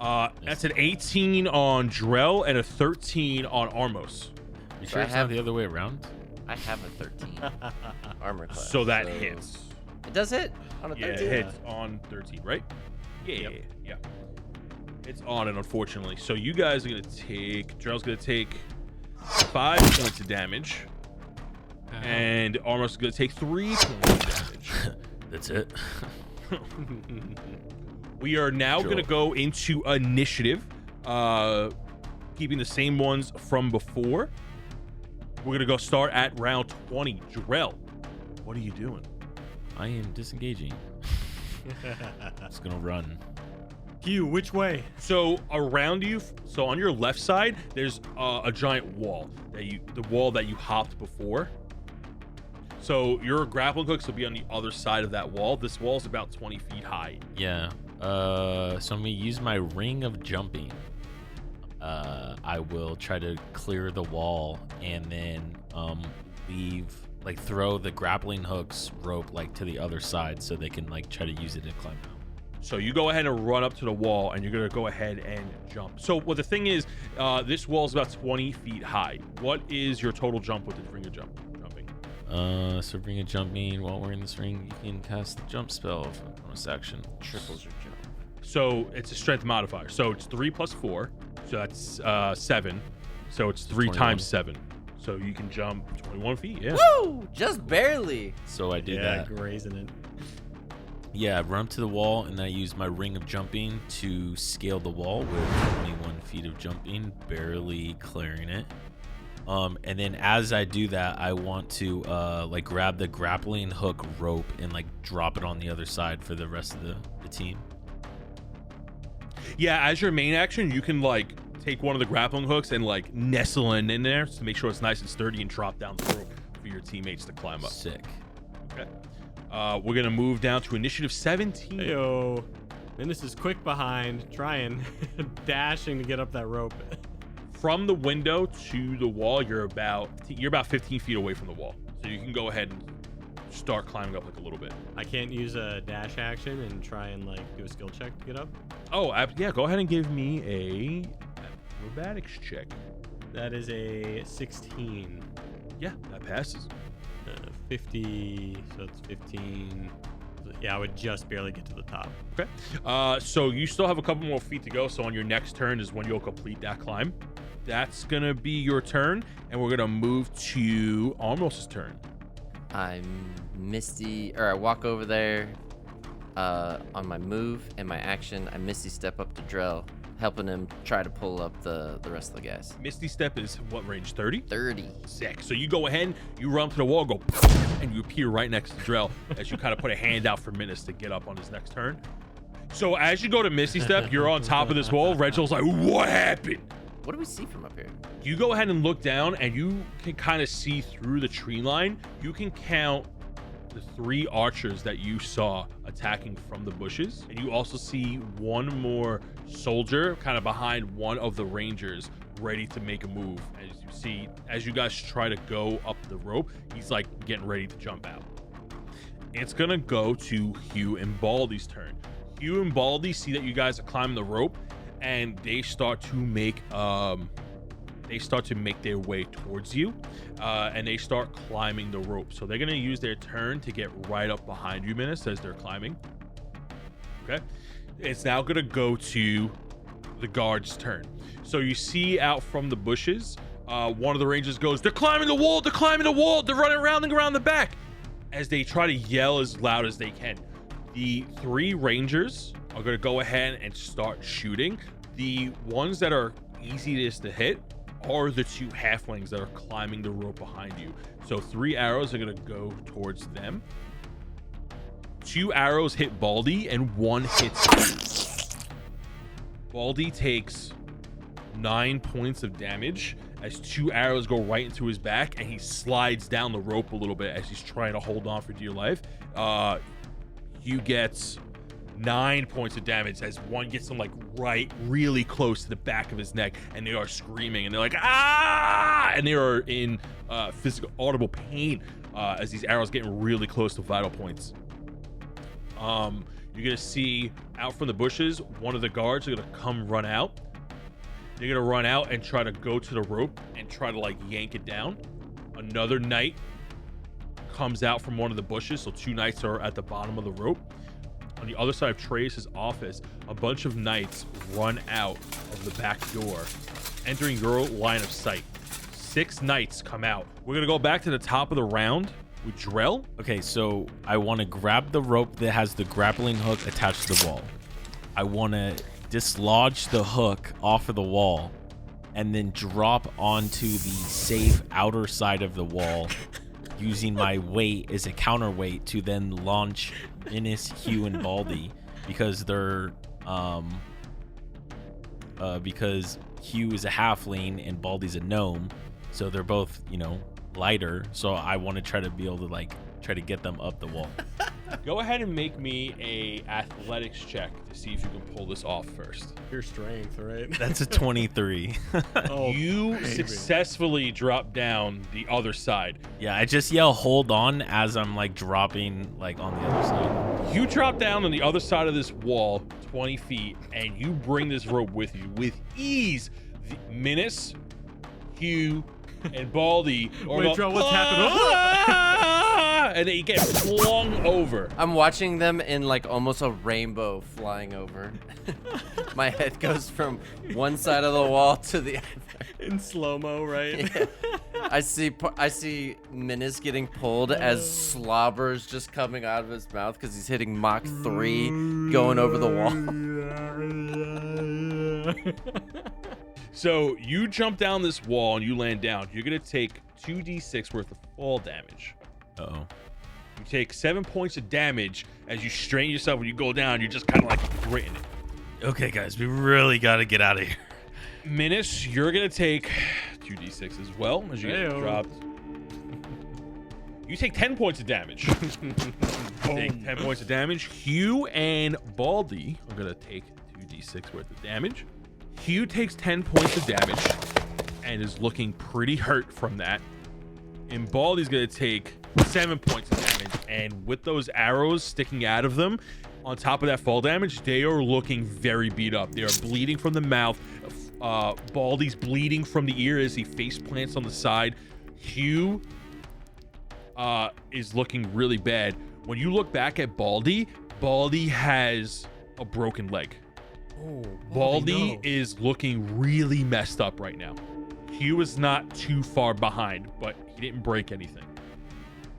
That's an 18 on Drell and a 13 on Armos. You sure it's not the other way around? I have a 13 armor class. So that hits. It does hit on a 13? Yeah, it hits on 13, right? Yeah, yeah. It's on it, unfortunately. So you guys are going to take... Drell's going to take 5 points of damage. And Armos is going to take 3 points of damage. That's it. We are now going to go into initiative. Keeping the same ones from before. We're going to go start at round 20. Drell, what are you doing? I am disengaging. Just gonna run. Hugh, which way? So around you, so on your left side, there's a giant wall the wall that you hopped before. So your grappling hooks will be on the other side of that wall. This wall is about 20 feet high. Yeah. So I'm gonna use my ring of jumping. I will try to clear the wall and then throw the grappling hooks rope to the other side so they can try to use it to climb out. So you go ahead and run up to the wall and you're gonna go ahead and jump. So the thing is, this wall is about 20 feet high. What is your total jump with the ring of jumping? So ring of jumping, while wearing this ring, you can cast the jump spell from bonus action. Triples your jump. So it's a strength modifier. So it's 3 plus 4. So that's 7. So it's 3 times 7. So you can jump 21 feet. Yeah. Woo! Just barely. So I do that. Grazing it. Yeah, I run up to the wall and I use my ring of jumping to scale the wall with 21 feet of jumping, barely clearing it. And then as I do that, I want to grab the grappling hook rope and drop it on the other side for the rest of the team. Yeah, as your main action, you can take one of the grappling hooks and nestle in there to make sure it's nice and sturdy and drop down the rope for your teammates to climb up. Sick. Okay. We're gonna move down to initiative 17. Heyo. Menace is quick behind, trying, dashing to get up that rope. From the window to the wall, you're about 15 feet away from the wall, so you can go ahead and start climbing up a little bit. I can't use a dash action and try and do a skill check to get up. Oh, yeah. Go ahead and give me a acrobatics check. That is a 16. Yeah, that passes. 50, so it's 15. Yeah, I would just barely get to the top. Okay. So you still have a couple more feet to go. So on your next turn is when you'll complete that climb. That's gonna be your turn, and we're gonna move to Almost's turn. I walk over there on my move and my action. I Misty step up to Drell, helping him try to pull up the rest of the guys. Misty step is what range? 30? 30. Sick. So you go ahead, you run to the wall, go, and you appear right next to Drell as you kind of put a hand out for Minus to get up on his next turn. So as you go to Misty step, you're on top of this wall. Reginald's like, what happened? What do we see from up here? You go ahead and look down, and you can kind of see through the tree line. You can count the 3 archers that you saw attacking from the bushes, and you also see one more soldier kind of behind one of the rangers ready to make a move. As you see, as you guys try to go up the rope, he's getting ready to jump out. It's gonna go to Hugh and Baldy's turn. Hugh and Baldy see that you guys are climbing the rope, and they start to make their way towards you, and they start climbing the rope. So they're gonna use their turn to get right up behind you, Minus, as they're climbing. Okay, it's now gonna go to the guard's turn. So you see out from the bushes, one of the rangers goes, "They're climbing the wall! They're climbing the wall! They're running around and around the back!" As they try to yell as loud as they can. The 3 rangers are gonna go ahead and start shooting. The ones that are easiest to hit are the 2 halflings that are climbing the rope behind you. So 3 arrows are gonna go towards them. 2 arrows hit Baldy and 1 hits you. Baldy takes 9 points of damage as 2 arrows go right into his back, and he slides down the rope a little bit as he's trying to hold on for dear life. Hugh gets 9 points of damage as one gets him like really close to the back of his neck, and they are screaming and they're like, ah, and they are in physical audible pain as these arrows getting really close to vital points. You're gonna see out from the bushes, one of the guards are gonna come run out. They're gonna run out and try to go to the rope and try to like yank it down. Another knight comes out from one of the bushes, so 2 knights are at the bottom of the rope. On the other side of Trace's office, a bunch of knights run out of the back door, entering your line of sight. 6 knights come out. We're gonna go back to the top of the round with Drell. Okay, so I want to grab the rope that has the grappling hook attached to the wall. I want to dislodge the hook off of the wall and then drop onto the safe outer side of the wall using my weight as a counterweight to then launch Innis, Hugh, and Baldy because they're because Hugh is a halfling and Baldy's a gnome, so they're both, you know, lighter. So I want to try to be able to like try to get them up the wall. Go ahead and make me a athletics check to see if you can pull this off first. Your strength, right? That's a 23. Oh, You baby. successfully drop down the other side. Yeah, I just yell hold on as I'm like dropping like on the other side. You drop down on the other side of this wall 20 feet and you bring this rope with you with ease. Minus, Hugh, and Baldy are Wait, Joe, what's happening? "Ah!" and they get flung over. I'm watching them in like almost a rainbow flying over. My head goes from one side of the wall to the other. In slow-mo, right? Yeah. I see Minus getting pulled as slobber's just coming out of his mouth because he's hitting Mach 3 going over the wall. So you jump down this wall and you land down. You're going to take 2d6 worth of fall damage. Uh-oh. You take 7 points of damage as you strain yourself. When you go down, you're just kind of like gritting it. Okay, guys, we really got to get out of here. Minus, you're going to take 2d6 as well as you get Heyo. dropped. You take 10 points of damage. Take 10 points of damage. Hugh and Baldy are going to take 2d6 worth of damage. Hugh takes 10 points of damage and is looking pretty hurt from that. And Baldy's going to take 7 points of damage. And with those arrows sticking out of them, on top of that fall damage, they are looking very beat up. They are bleeding from the mouth. Baldy's bleeding from the ear as he face plants on the side. Hugh is looking really bad. When you look back at Baldy, Baldy has a broken leg. Oh, Baldy no. is looking really messed up right now. Hugh is not too far behind, but he didn't break anything.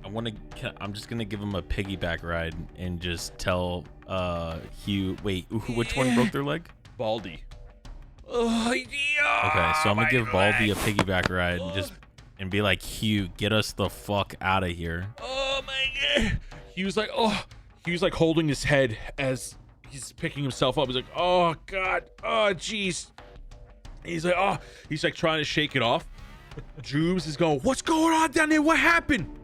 I'm just gonna give him a piggyback ride and just tell Hugh. Wait, which one broke their leg? Baldy. Oh, yeah. Okay, so I'm gonna give my Baldy a leg. piggyback ride and be like, Hugh, get us the fuck out of here. Oh my god. He was like holding his head as he's picking himself up. He's like, oh god, oh jeez. He's like trying to shake it off. Drooms is going, what's going on down there? What happened?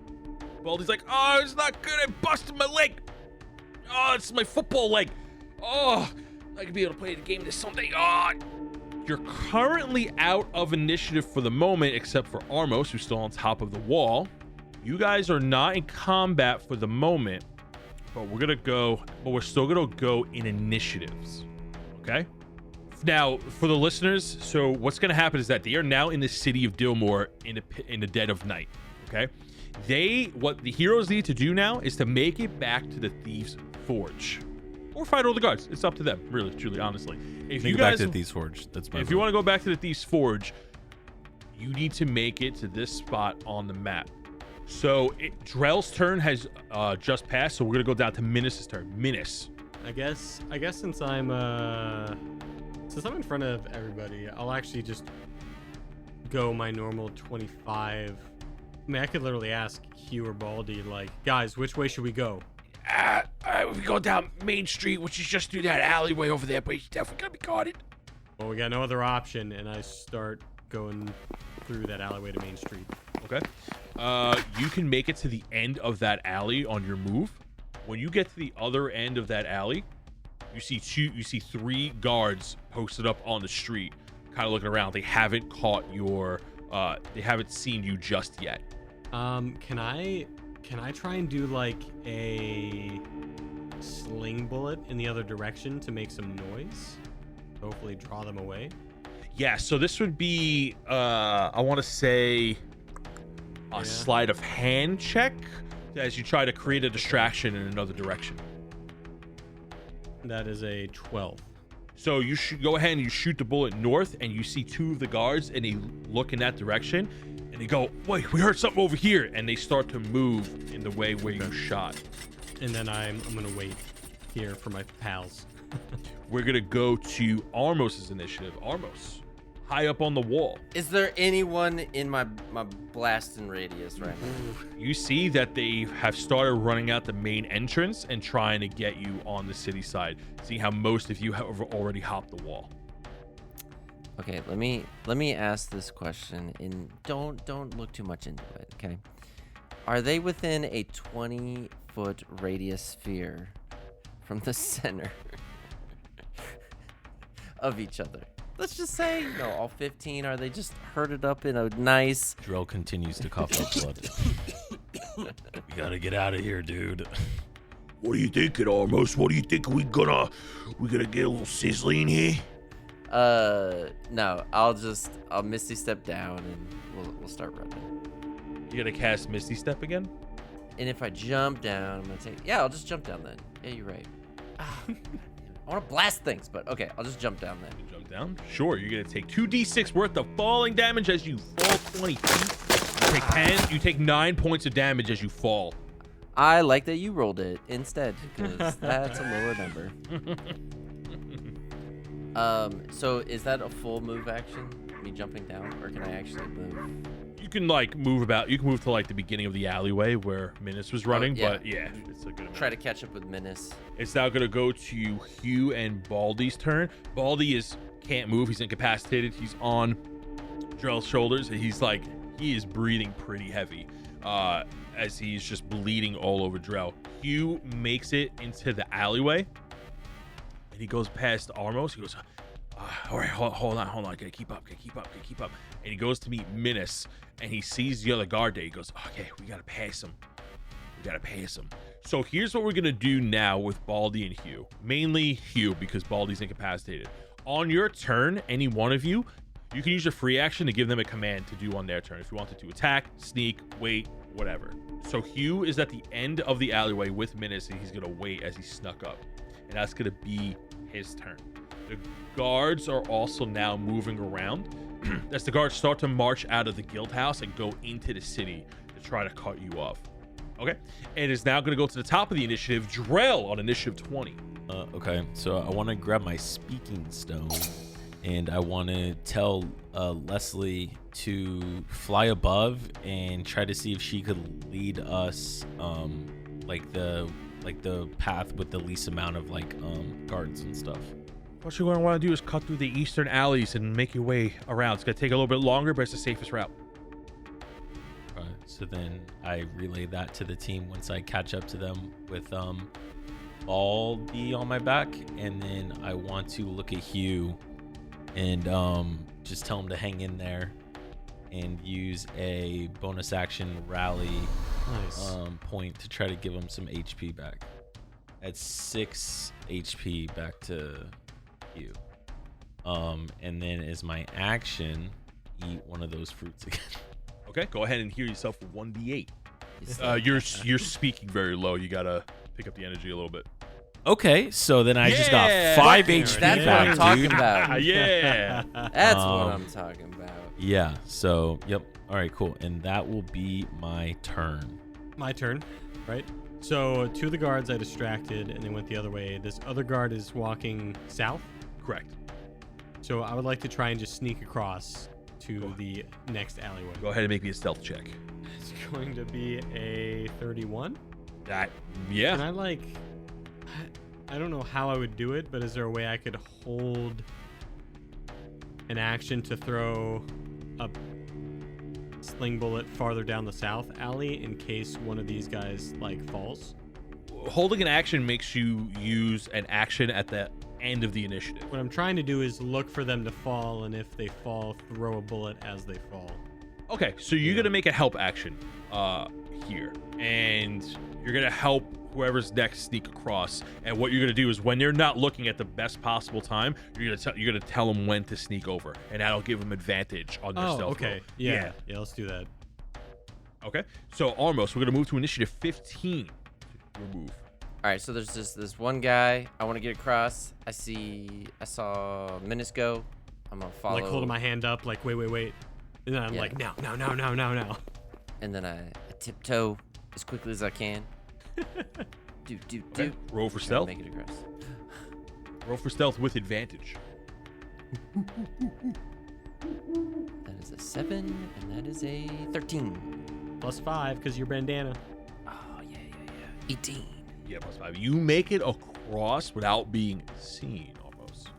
Baldy's like, oh, it's not good. I busted my leg. Oh, it's my football leg. Oh, I could be able to play the game this Sunday. Oh. You're currently out of initiative for the moment, except for Armos, who's still on top of the wall. You guys are not in combat for the moment, but we're still gonna go in initiatives. Okay? Now, for the listeners, so what's gonna happen is that they are now in the city of Dillmore in the dead of night. Okay? What the heroes need to do now is to make it back to the Thieves' Forge. Or fight all the guards. It's up to them, really, truly, honestly. If you back guys, to Thieves' Forge. That's my if you want to go back to the Thieves' Forge, you need to make it to this spot on the map. So Drell's turn has just passed, so we're gonna go down to Minus's turn. Minus. I guess since I'm in front of everybody, I'll actually just go my normal 25. I mean, I could literally ask Hugh or Baldy, like, guys, which way should we go? We go down Main Street, which is just through that alleyway over there, but he's definitely gonna be guarded. Well, we got no other option, and I start going through that alleyway to Main Street. Okay. You can make it to the end of that alley on your move. When you get to the other end of that alley, you see 3 guards posted up on the street, kind of looking around. They haven't caught your they haven't seen you just yet. Can I try and do like a sling bullet in the other direction to make some noise? Hopefully draw them away. Yeah, so this would be I want to say a sleight of hand check as you try to create a distraction in another direction. That is a 12. So you should go ahead and you shoot the bullet north, and you see 2 of the guards, and they look in that direction, and they go, "Wait, we heard something over here," and they start to move in the way where you shot. And then I'm gonna wait here for my pals. We're gonna go to Armos's initiative. Armos, high up on the wall. Is there anyone in my blasting radius right now? You see that they have started running out the main entrance and trying to get you on the city side. See how most of you have already hopped the wall. Okay, let me ask this question, and don't look too much into it, okay? Are they within a 20-foot radius sphere from the center of each other? Let's just say, all 15. Are they just herded up in a nice... Drell continues to cough up blood. We gotta get out of here, dude. What are you thinking, Armos? What do you think we gonna get a little sizzling here? No, I'll Misty Step down and we'll start running. You gonna cast Misty Step again? And if I jump down, I'm gonna take... Yeah, I'll just jump down then. Yeah, you're right. I want to blast things, but okay, I'll just jump down then. You jump down? Sure, you're gonna take 2d6 worth of falling damage as you fall 20 feet. You take 10, you take 9 points of damage as you fall. I like that you rolled it instead, because that's a lower number. So is that a full move action, me jumping down, or can I actually move? You can move about. You can move to the beginning of the alleyway where Minus was running, yeah. but yeah, it's a good amount. Try to catch up with Menace. It's now gonna go to Hugh and Baldy's turn. Baldy can't move. He's incapacitated. He's on Drell's shoulders, and he is breathing pretty heavy, as he's just bleeding all over Drell. Hugh makes it into the alleyway, and he goes past Armos. He goes, all right, hold on. Gotta keep up. And he goes to meet Minus, and he sees the other guard there. He goes, okay, we gotta pass him. So here's what we're gonna do now with Baldy and Hugh. Mainly Hugh, because Baldy's incapacitated. On your turn, any one of you can use your free action to give them a command to do on their turn. If you wanted to attack, sneak, wait, whatever. So Hugh is at the end of the alleyway with Minus, and he's gonna wait as he snuck up. And that's gonna be his turn. The guards are also now moving around as the guards start to march out of the guild house and go into the city to try to cut you off. Okay, and it's now going to go to the top of the initiative, Drell on initiative 20. Okay, so I want to grab my speaking stone, and I want to tell Leslie to fly above and try to see if she could lead us the path with the least amount of guards and stuff. What you're going to want to do is cut through the eastern alleys and make your way around. It's going to take a little bit longer, but it's the safest route. All right, so then I relay that to the team once I catch up to them with Baldy on my back, and then I want to look at Hugh and just tell him to hang in there and use a bonus action rally point to try to give him some HP back. At 6 HP back to you. And then as my action, eat one of those fruits again. Okay, go ahead and heal yourself for 1d8. You're speaking very low. You gotta pick up the energy a little bit. Okay, so then I just got 5 HP That's back, what I'm talking dude. about. Yeah. That's what I'm talking about. Yeah, so, yep. All right, cool. And that will be my turn. My turn, right? So 2 of the guards I distracted and they went the other way. This other guard is walking south. Correct. So I would like to try and just sneak across to the next alleyway. Go ahead and make me a stealth check. It's going to be a 31. Yeah. And I don't know how I would do it, but is there a way I could hold an action to throw a sling bullet farther down the south alley in case one of these guys like falls? Holding an action makes you use an action at the end of the initiative. What I'm trying to do is look for them to fall, and if they fall, throw a bullet as they fall. Okay, so you're gonna make a help action here, and you're gonna help whoever's next sneak across. And what you're gonna do is, when they're not looking at the best possible time, you're gonna tell them when to sneak over, and that'll give them advantage on their stealth okay. roll. Yeah, let's do that. Okay, so Armos, we're gonna move to initiative 15. Remove. All right, so there's this one guy I want to get across. I saw Menace go. I'm gonna follow. Like holding my hand up, like wait, and then I'm Yeah. like now. And then I tiptoe as quickly as I can. do. Okay. Roll for Try to stealth. Make it across. Roll for stealth with advantage. That is a 7, and that is a 13. +5 because you're bandana. Oh yeah. 18. Yeah, +5. You make it across without being seen, almost.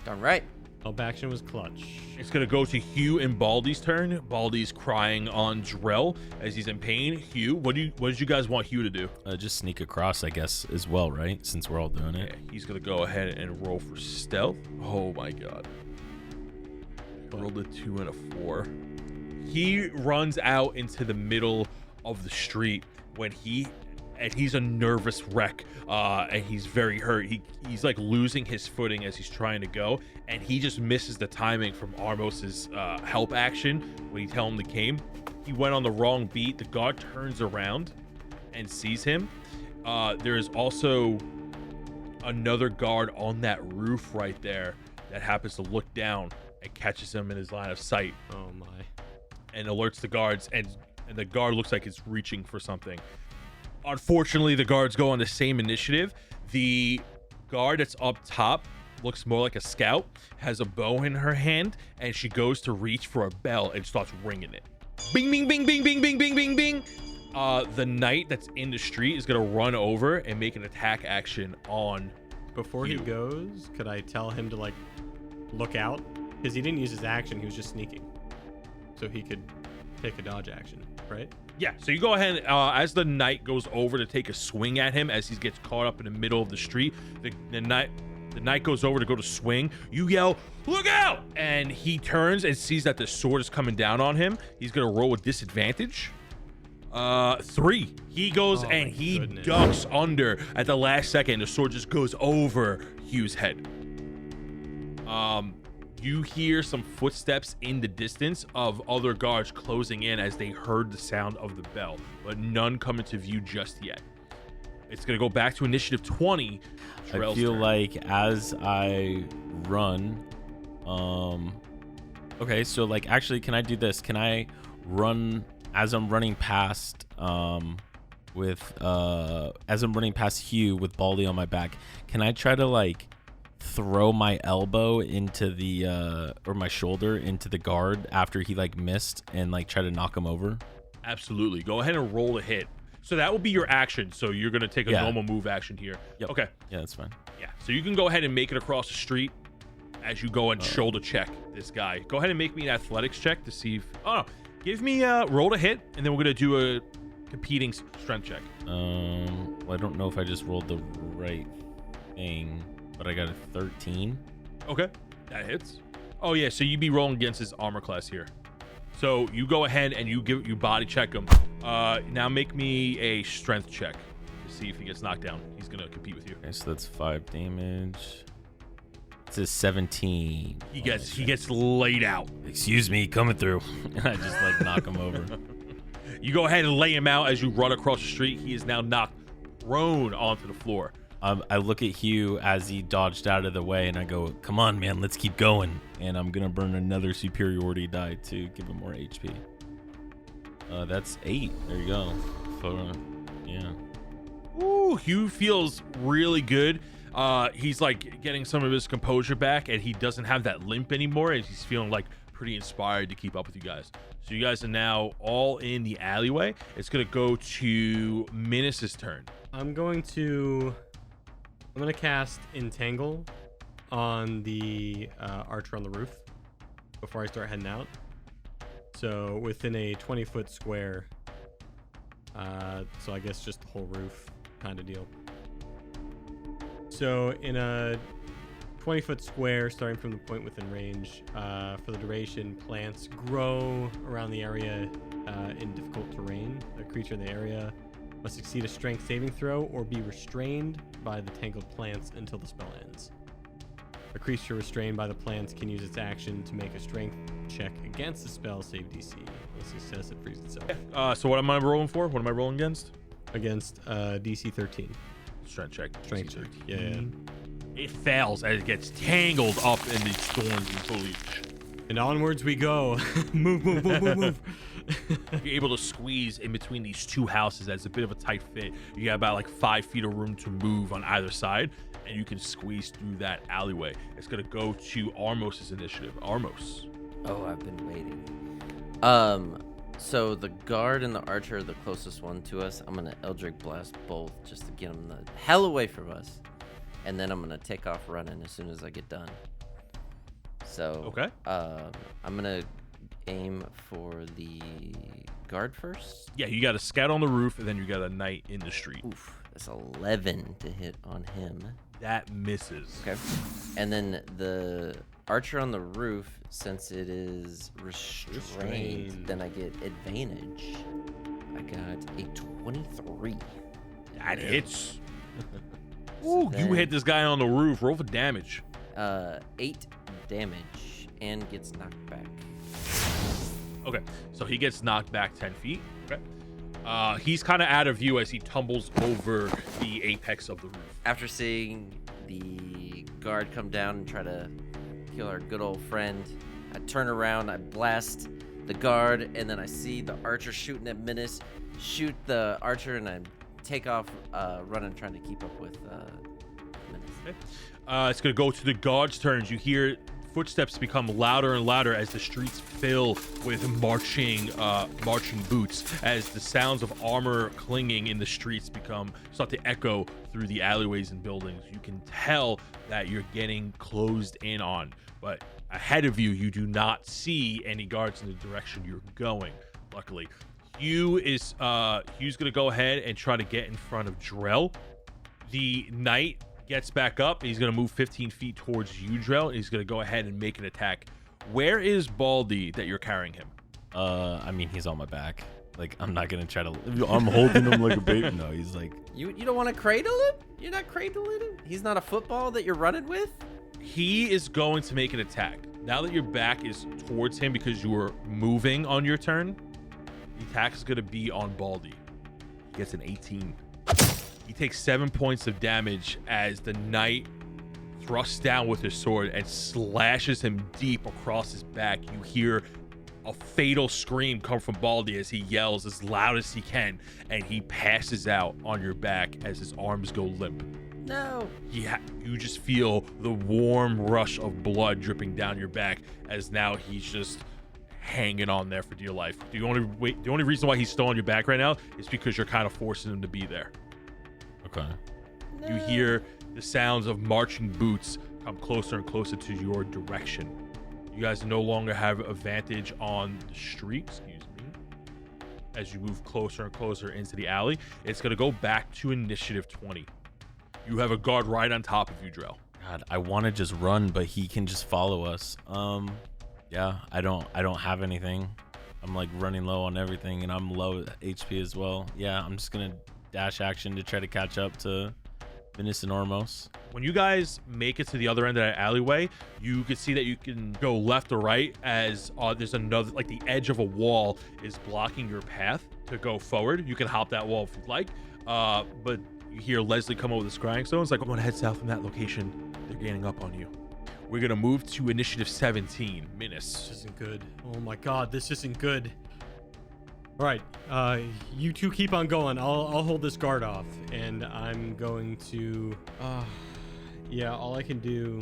Darn right. Help action was clutch. It's gonna go to Hugh and Baldy's turn. Baldy's crying on Drell as he's in pain. Hugh, what did you guys want Hugh to do? Just sneak across, I guess, as well, right? Since we're all doing it. Yeah, he's gonna go ahead and roll for stealth. Oh my god. Rolled a 2 and a 4. He runs out into the middle of the street and he's a nervous wreck, and he's very hurt. He's like losing his footing as he's trying to go, and he just misses the timing from Armos's help action when he tell him to aim. He went on the wrong beat. The guard turns around and sees him. There is also another guard on that roof right there that happens to look down and catches him in his line of sight. Oh my. And alerts the guards, and the guard looks like it's reaching for something. Unfortunately, the guards go on the same initiative. The guard that's up top looks more like a scout, has a bow in her hand, and she goes to reach for a bell and starts ringing it. Bing, bing, bing, bing, bing, bing, bing, bing, bing. The knight that's in the street is gonna run over and make an attack action on. Before he goes, could I tell him to like look out? Because he didn't use his action, he was just sneaking. So he could take a dodge action, right? Yeah, so you go ahead, as the knight goes over to take a swing at him as he gets caught up in the middle of the street, the knight goes over to go to swing. You yell, "Look out!" And he turns and sees that the sword is coming down on him. He's gonna roll with disadvantage. 3. He goes and he ducks under at the last second. The sword just goes over Hugh's head. You hear some footsteps in the distance of other guards closing in as they heard the sound of the bell, but none come into view just yet. It's gonna go back to initiative 20. I feel like as I run, okay, so like actually, can I do this? Can I run as I'm running past as I'm running past Hugh with Baldy on my back? Can I try to like throw my elbow into the or my shoulder into the guard after he like missed and like try to knock him over? Absolutely. Go ahead and roll a hit. So that will be your action. So you're gonna take a normal move action here. Yep. Okay. Yeah, that's fine. Yeah. So you can go ahead and make it across the street as you go and shoulder check this guy. Go ahead and make me an athletics check to see if. Oh, no. Give me roll a hit, and then we're gonna do a competing strength check. Well, I don't know if I just rolled the right thing, but I got a 13. Okay, that hits. Oh yeah, so you'd be rolling against his armor class here. So you go ahead and you body check him. Now make me a strength check to see if he gets knocked down. He's gonna compete with you. Okay, so that's 5 damage. It's a 17. He gets laid out. Excuse me, coming through. And I just like knock him over. You go ahead and lay him out as you run across the street. He is now knocked prone onto the floor. I look at Hugh as he dodged out of the way, and I go, "Come on, man, let's keep going." And I'm gonna burn another superiority die to give him more HP. That's 8. There you go. Yeah. Ooh, Hugh feels really good. He's like getting some of his composure back, and he doesn't have that limp anymore, and he's feeling like pretty inspired to keep up with you guys. So you guys are now all in the alleyway. It's gonna go to Minus's turn. I'm gonna cast Entangle on the archer on the roof. before I start heading out. So within a 20-foot square. So I guess just the whole roof kind of deal. So in a 20-foot square, starting from the point within range, for the duration, plants grow around the area in difficult terrain. A creature in the area must succeed a strength saving throw or be restrained by the tangled plants until the spell ends. A creature restrained by the plants can use its action to make a strength check against the spell save DC. On success, it frees itself. So what am I rolling for? What am I rolling against? Against DC 13. Strength check. Strength check. Yeah. It fails as it gets tangled up in these thorns and foliage. And onwards we go. move. You're able to squeeze in between these two houses as a bit of a tight fit. You got about like 5 feet of room to move on either side, and you can squeeze through that alleyway. It's gonna go to Armos's initiative. Armos. Oh, I've been waiting. So the guard and the archer are the closest one to us. I'm gonna Eldritch Blast both just to get them the hell away from us, and then I'm gonna take off running as soon as I get done. So Okay. I'm gonna aim for the guard first. Yeah, you got a scout on the roof, and then you got a knight in the street. Oof, that's 11 to hit on him. That misses. Okay. And then the archer on the roof, since it is restrained, then I get advantage. I got a 23. That hits. So Ooh, you then, hit this guy on the roof. Roll for damage. 8 damage and gets knocked back. Okay, so he gets knocked back 10 feet. Okay. He's kind of out of view as he tumbles over the apex of the roof. After seeing the guard come down and try to kill our good old friend, I turn around, I blast the guard, and then I see the archer shooting at Menace, shoot the archer, and I take off running, trying to keep up with Menace. Okay. It's going to go to the guard's turns. You hear footsteps become louder and louder as the streets fill with marching boots, as the sounds of armor clinging in the streets start to echo through the alleyways and buildings. You can tell that you're getting closed in on, but ahead of you, you do not see any guards in the direction you're going. Luckily, Hugh's gonna go ahead and try to get in front of Drell. The knight gets back up. He's gonna move 15 feet towards you, Drell, and he's gonna go ahead and make an attack. Where is Baldy that you're carrying him? I mean, he's on my back. Like, I'm not gonna try to. I'm holding him like a baby. No, he's like. You don't want to cradle him? You're not cradling him? He's not a football that you're running with? He is going to make an attack. Now that your back is towards him because you were moving on your turn, the attack is gonna be on Baldy. He gets an 18. He takes 7 points of damage as the knight thrusts down with his sword and slashes him deep across his back. You hear a fatal scream come from Baldy as he yells as loud as he can, and he passes out on your back as his arms go limp. No. Yeah, you just feel the warm rush of blood dripping down your back as now he's just hanging on there for dear life. The only reason why he's still on your back right now is because you're kind of forcing him to be there. Okay. You hear the sounds of marching boots come closer and closer to your direction. You guys no longer have advantage on the street, excuse me. As you move closer and closer into the alley, it's going to go back to initiative 20. You have a guard right on top of you, Drell. God, I want to just run, but he can just follow us. Yeah, I don't have anything. I'm like running low on everything, and I'm low HP as well. Yeah, I'm just gonna dash action to try to catch up to Venice and Ormos. When you guys make it to the other end of that alleyway, you can see that you can go left or right as there's another, like the edge of a wall is blocking your path to go forward. You can hop that wall if you'd like, but you hear Leslie come over the scrying stone. It's like, I'm gonna head south from that location. They're gaining up on you. We're gonna move to initiative 17. Minus. This isn't good. Oh my god, this isn't good. All right, you two keep on going. I'll hold this guard off, and I'm going to. Yeah, all I can do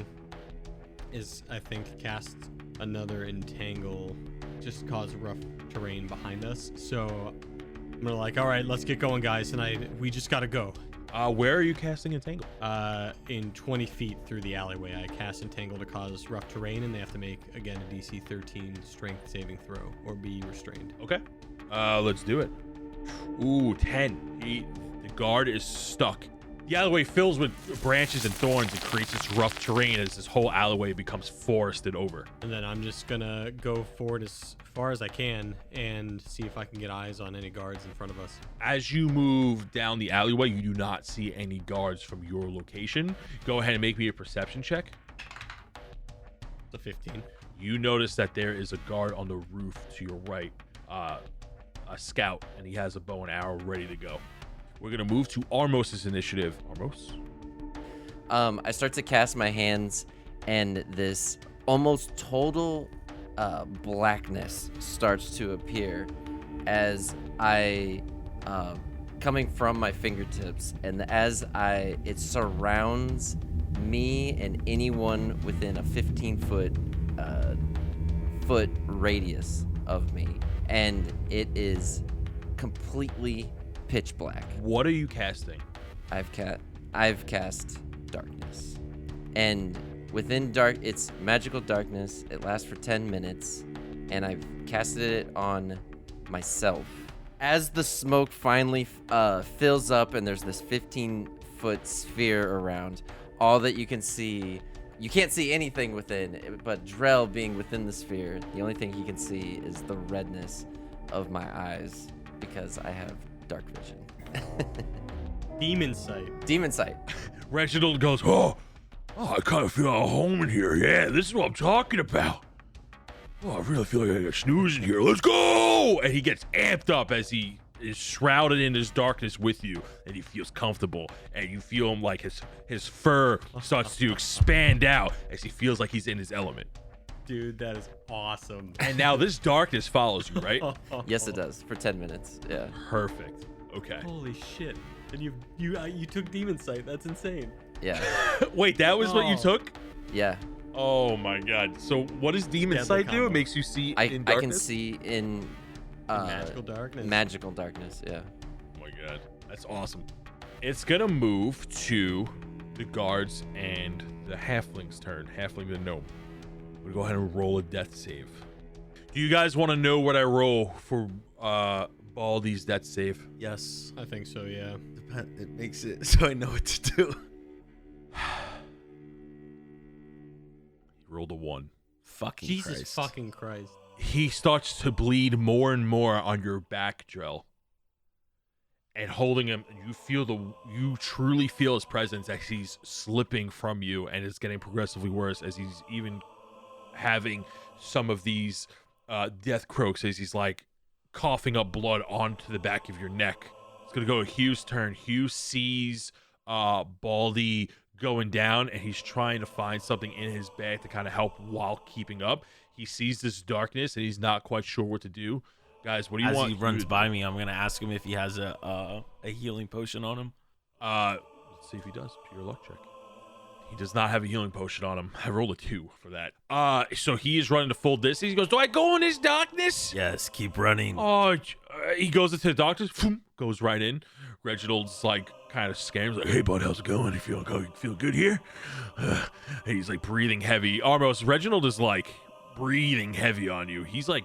is I think cast another entangle, just cause rough terrain behind us. So I'm gonna like, all right, let's get going, guys, and we just gotta go. Where are you casting Entangle? In 20 feet through the alleyway, I cast Entangle to cause rough terrain, and they have to make, again, a DC 13 strength saving throw or be restrained. Okay. Let's do it. Ooh, 10. The guard is stuck. The alleyway fills with branches and thorns and creates this rough terrain as this whole alleyway becomes forested over. And then I'm just gonna go forward as far as I can and see if I can get eyes on any guards in front of us. As you move down the alleyway, you do not see any guards from your location. Go ahead and make me a perception check. It's a 15. You notice that there is a guard on the roof to your right, a scout, and he has a bow and arrow ready to go. We're going to move to Armos's initiative. Armos? I start to cast my hands, and this almost total blackness starts to appear as I, coming from my fingertips, and as it surrounds me and anyone within a 15-foot radius of me, and it is completely pitch black. What are you casting? I've cast darkness, and within it's magical darkness. It lasts for 10 minutes, and I've casted it on myself. As the smoke finally fills up, and there's this 15-foot sphere around, all that you can see. You can't see anything within, but Drell being within the sphere, the only thing he can see is the redness of my eyes because I have dark vision. Demon sight. Demon sight. Reginald goes, Oh, I kind of feel at home in here. Yeah, this is what I'm talking about. Oh, I really feel like I got snooze in here. Let's go! and he gets amped up as he is shrouded in this darkness with you, and he feels comfortable, and you feel him like his fur starts to expand out as he feels like he's in his element. Dude, that is awesome. And now this darkness follows you, right? Yes, it does for 10 minutes. Yeah. Perfect. Okay. Holy shit. And you took demon sight. That's insane. Yeah. Wait, that was what you Oh. took? Yeah. Oh my god. So what does demon Deadly sight do? combo. It makes you see I in can darkness? see in Magical darkness. magical darkness. Yeah. Oh my god. That's awesome. It's gonna move to the guards and the halfling's turn. Halfling the gnome. We'll go ahead and roll a death save. Do you guys want to know what I roll for Baldy's death save? Yes. I think so, yeah. It makes it so I know what to do. He rolled a 1. Fucking Jesus Christ. fucking Christ. He starts to bleed more and more on your back, Drell. And holding him, you truly feel his presence as he's slipping from you, and it's getting progressively worse as he's even having some of these death croaks as he's like coughing up blood onto the back of your neck. It's gonna go to Hugh's turn. Hugh sees Baldy going down, and he's trying to find something in his bag to kind of help while keeping up. He sees this darkness, and he's not quite sure what to do. Guys, what do you As want? he Hugh runs to by me, I'm gonna ask him if he has a healing potion on him. Let's see if he does. Pure luck check. He does not have a healing potion on him. I rolled a 2 for that. So he is running to full distance. He goes, do I go in this darkness? Yes, keep running. Oh, he goes into the darkness, goes right in. Reginald's like kind of scared. He's like, Hey, bud, how's it going? You feel good here? and he's like breathing heavy. Armos, Reginald is like breathing heavy on you. He's like,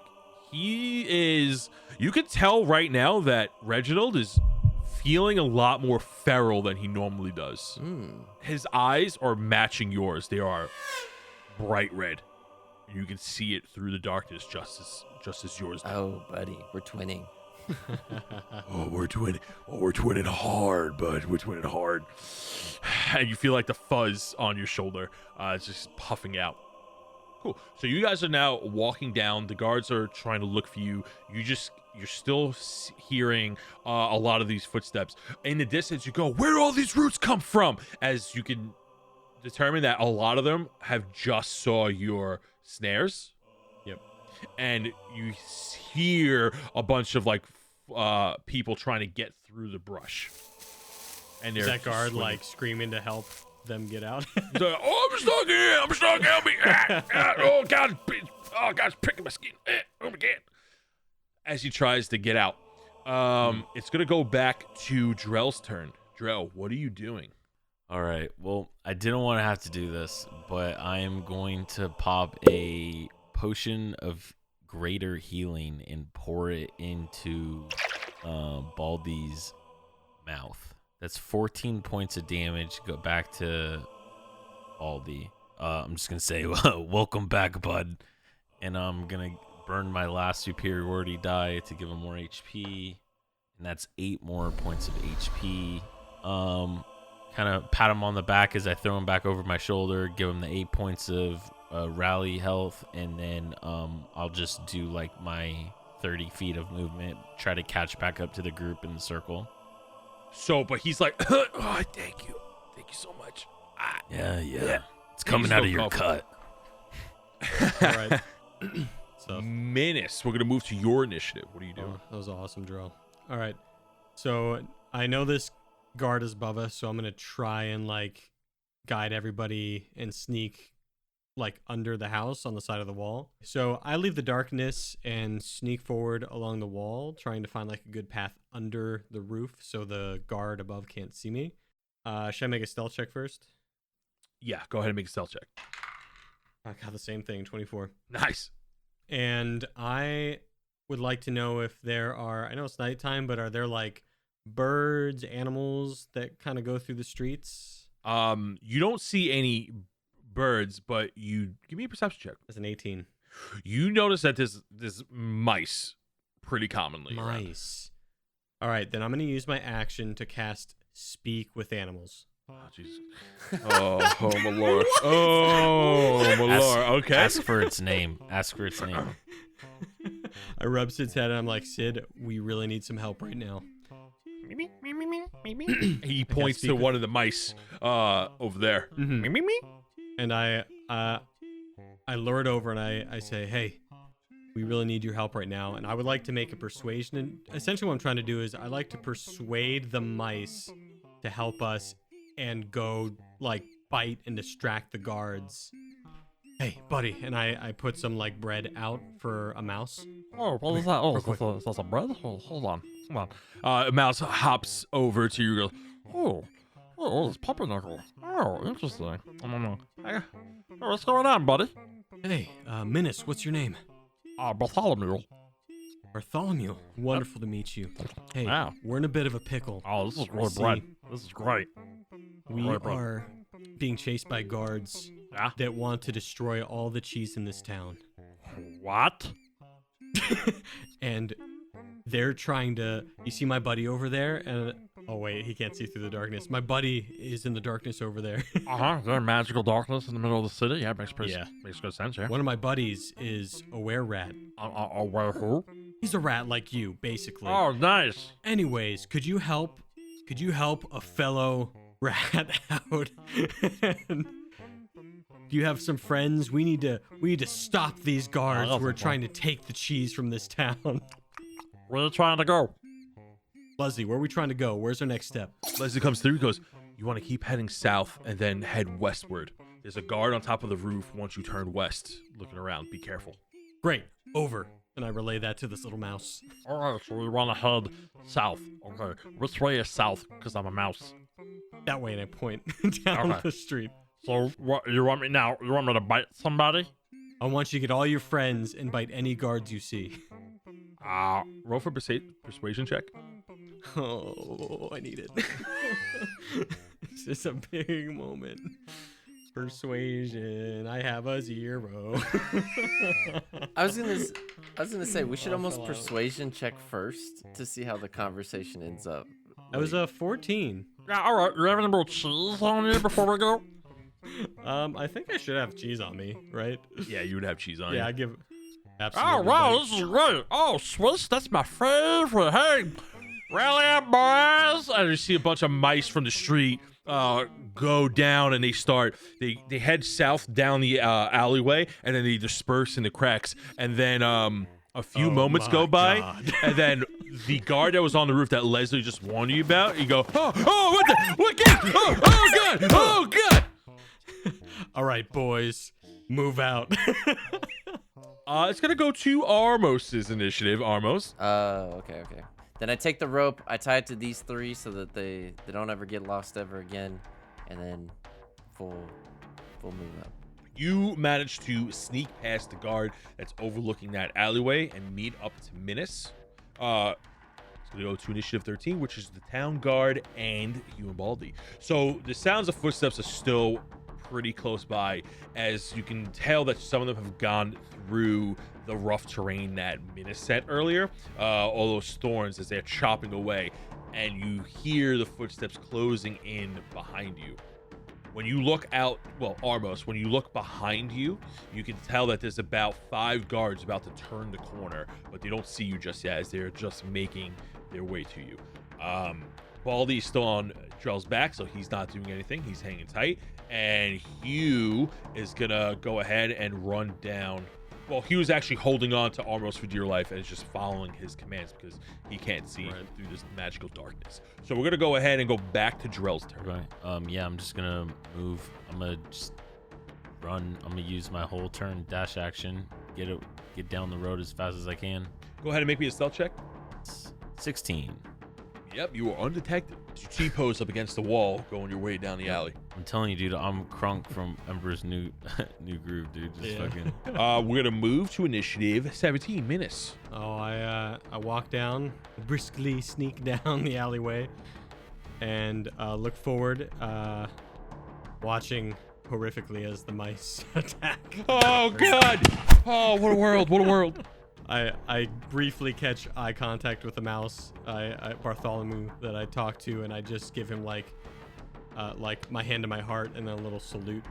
you can tell right now that Reginald is feeling a lot more feral than he normally does. His eyes are matching yours. They are bright red. You can see it through the darkness just as yours do. Oh, buddy, we're twinning. Oh, we're twinning hard, bud. We're twinning hard. And you feel like the fuzz on your shoulder is just puffing out. Cool. So you guys are now walking down. The guards are trying to look for you. You're still hearing a lot of these footsteps. In the distance, you go, where do all these roots come from? As you can determine that a lot of them have just saw your snares. Yep. And you hear a bunch of like people trying to get through the brush. And Is they're that guard swinging. like screaming to help them get out? He's like, oh, I'm stuck here. I'm stuck. Help me. Oh, God. Oh, God's pricking my skin. Oh, my God. As he tries to get out. It's going to go back to Drell's turn. Drell, what are you doing? All right. Well, I didn't want to have to do this, but I am going to pop a potion of greater healing and pour it into Baldy's mouth. That's 14 points of damage. Go back to Baldy. I'm just going to say, welcome back, bud. And I'm going to burn my last superiority die to give him more HP. And that's 8 more points of HP. Kind of pat him on the back as I throw him back over my shoulder, give him the 8 points of rally health, and then I'll just do like my 30 feet of movement, try to catch back up to the group in the circle. So, but he's like, oh, thank you so much. Yeah. It's coming out of your cut. All right. So, Menace, we're gonna move to your initiative. What are you doing? oh, that was an awesome drill. All right. So I know this guard is above us, so I'm gonna try and like guide everybody and sneak like under the house on the side of the wall. So I leave the darkness and sneak forward along the wall, trying to find like a good path under the roof so the guard above can't see me. Should I make a stealth check first? Yeah, go ahead and make a stealth check. I got the same thing, 24. Nice. And I would like to know if there are, I know it's nighttime, but are there like birds, animals that kind of go through the streets? You don't see any birds, but you give me a perception check. That's an 18. You notice that there's mice pretty commonly around. Mice. All right, then I'm going to use my action to cast Speak with Animals. Oh, Jesus. Oh, my lord. Oh, my lord. Okay. Ask for its name. I rub Sid's head and I'm like, Sid, we really need some help right now. He points to one of the mice over there. Mhm. And I lure it over and I say, hey, we really need your help right now. And I would like to make a persuasion. And essentially what I'm trying to do is I like to persuade the mice to help us and go like bite and distract the guards. Hey, buddy. And I put some like bread out for a mouse. Oh, what is that? Oh, is that some bread? Hold on. A mouse hops over to you. Oh, it's pumpernickel. Oh, interesting. Hey, what's going on, buddy? Hey, Menace, what's your name? Bartholomew. Bartholomew. Wonderful to meet you. Hey, Wow. we're in a bit of a pickle. Oh, this is really See, bread. This is great. We Right, bro. are being chased by guards Yeah? that want to destroy all the cheese in this town. What? And they're trying to, you see my buddy over there? And oh wait, he can't see through the darkness. My buddy is in the darkness over there. There's magical darkness in the middle of the city. Yeah, makes good sense. Yeah. One of my buddies is a were-rat. Where who? He's a rat like you, basically. Oh, nice. Anyways, could you help a fellow rat out? Do you have some friends? We need to stop these guards that's who are fine. trying to take the cheese from this town. Where are you trying to go? Leslie, where are we trying to go? Where's our next step? Leslie comes through. He goes, you want to keep heading south and then head westward. There's a guard on top of the roof once you turn west. Looking around. Be careful. Great, over. And I relay that to this little mouse. All right, so we want to head south. Okay, which way is south? Because I'm a mouse. That way, and I point down Okay. the street. So what you want me now? You want me to bite somebody? I want you to get all your friends and bite any guards you see. Roll for persuasion check. Oh, I need it. This is a big moment. Persuasion. I have a 0. I was gonna say we should almost persuasion check first to see how the conversation ends up. That was a 14. Yeah, all right. You have any more cheese on you before we go? I think I should have cheese on me, right? Yeah, you would have cheese on Yeah, you. I give. Absolutely. Oh, wow, buddy. this is great. Oh, Swiss, that's my favorite. Hey, rally up, boys. And you see a bunch of mice from the street go down, and they head south down the alleyway, and then they disperse in the cracks. And then a few moments my go by, God. and then the guard that was on the roof that Leslie just warned you about, you go, what god, oh god. All right, boys, move out. It's gonna go to Armos's initiative. Armos. Okay. Then I take the rope, I tie it to these 3 so that they don't ever get lost ever again, and then full move up. You manage to sneak past the guard that's overlooking that alleyway and meet up to Minas. It's gonna go to Initiative 13, which is the town guard and you and Baldy. So the sounds of footsteps are still pretty close by, as you can tell that some of them have gone through the rough terrain that Minas set earlier, all those thorns as they're chopping away, and you hear the footsteps closing in behind you. When you look out, well, Armos, when you look behind you, you can tell that there's about 5 guards about to turn the corner, but they don't see you just yet, as they're just making their way to you. Baldy's still on Drell's back, so he's not doing anything. He's hanging tight. And Hugh is going to go ahead and run down. Well, Hugh is actually holding on to Armos for dear life and is just following his commands because he can't see through this magical darkness. So we're going to go ahead and go back to Drell's turn. Right. Yeah, I'm just going to move. I'm going to just run. I'm going to use my whole turn dash action. Get down the road as fast as I can. Go ahead and make me a stealth check. 16. Yep, you are undetected. You T-pose up against the wall, going your way down the alley. I'm telling you, dude, I'm Crunk from Emperor's New Groove, dude. Just fucking. We're gonna move to Initiative 17. Minas. Oh, I walk down, briskly sneak down the alleyway, and look forward, watching horrifically as the mice attack. Oh God! Oh, what a world! What a world! I briefly catch eye contact with the mouse, Bartholomew, that I talk to, and I just give him like my hand to my heart and then a little salute.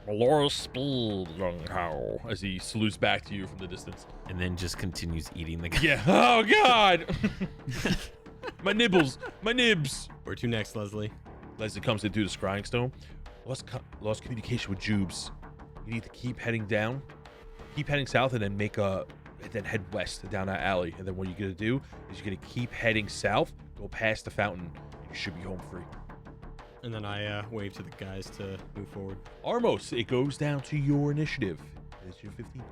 Melora speed, young cow, as he salutes back to you from the distance. And then just continues eating the guy. Yeah. Oh God! My nibbles, my nibs. Where to next, Leslie? Leslie comes in through the scrying stone. Lost communication with Jubes. You need to keep heading down, keep heading south, and then head west down that alley. And then what you're gonna do is you're gonna keep heading south, go past the fountain, and you should be home free. And then I wave to the guys to move forward. Armos, it goes down to your initiative. It's your 15.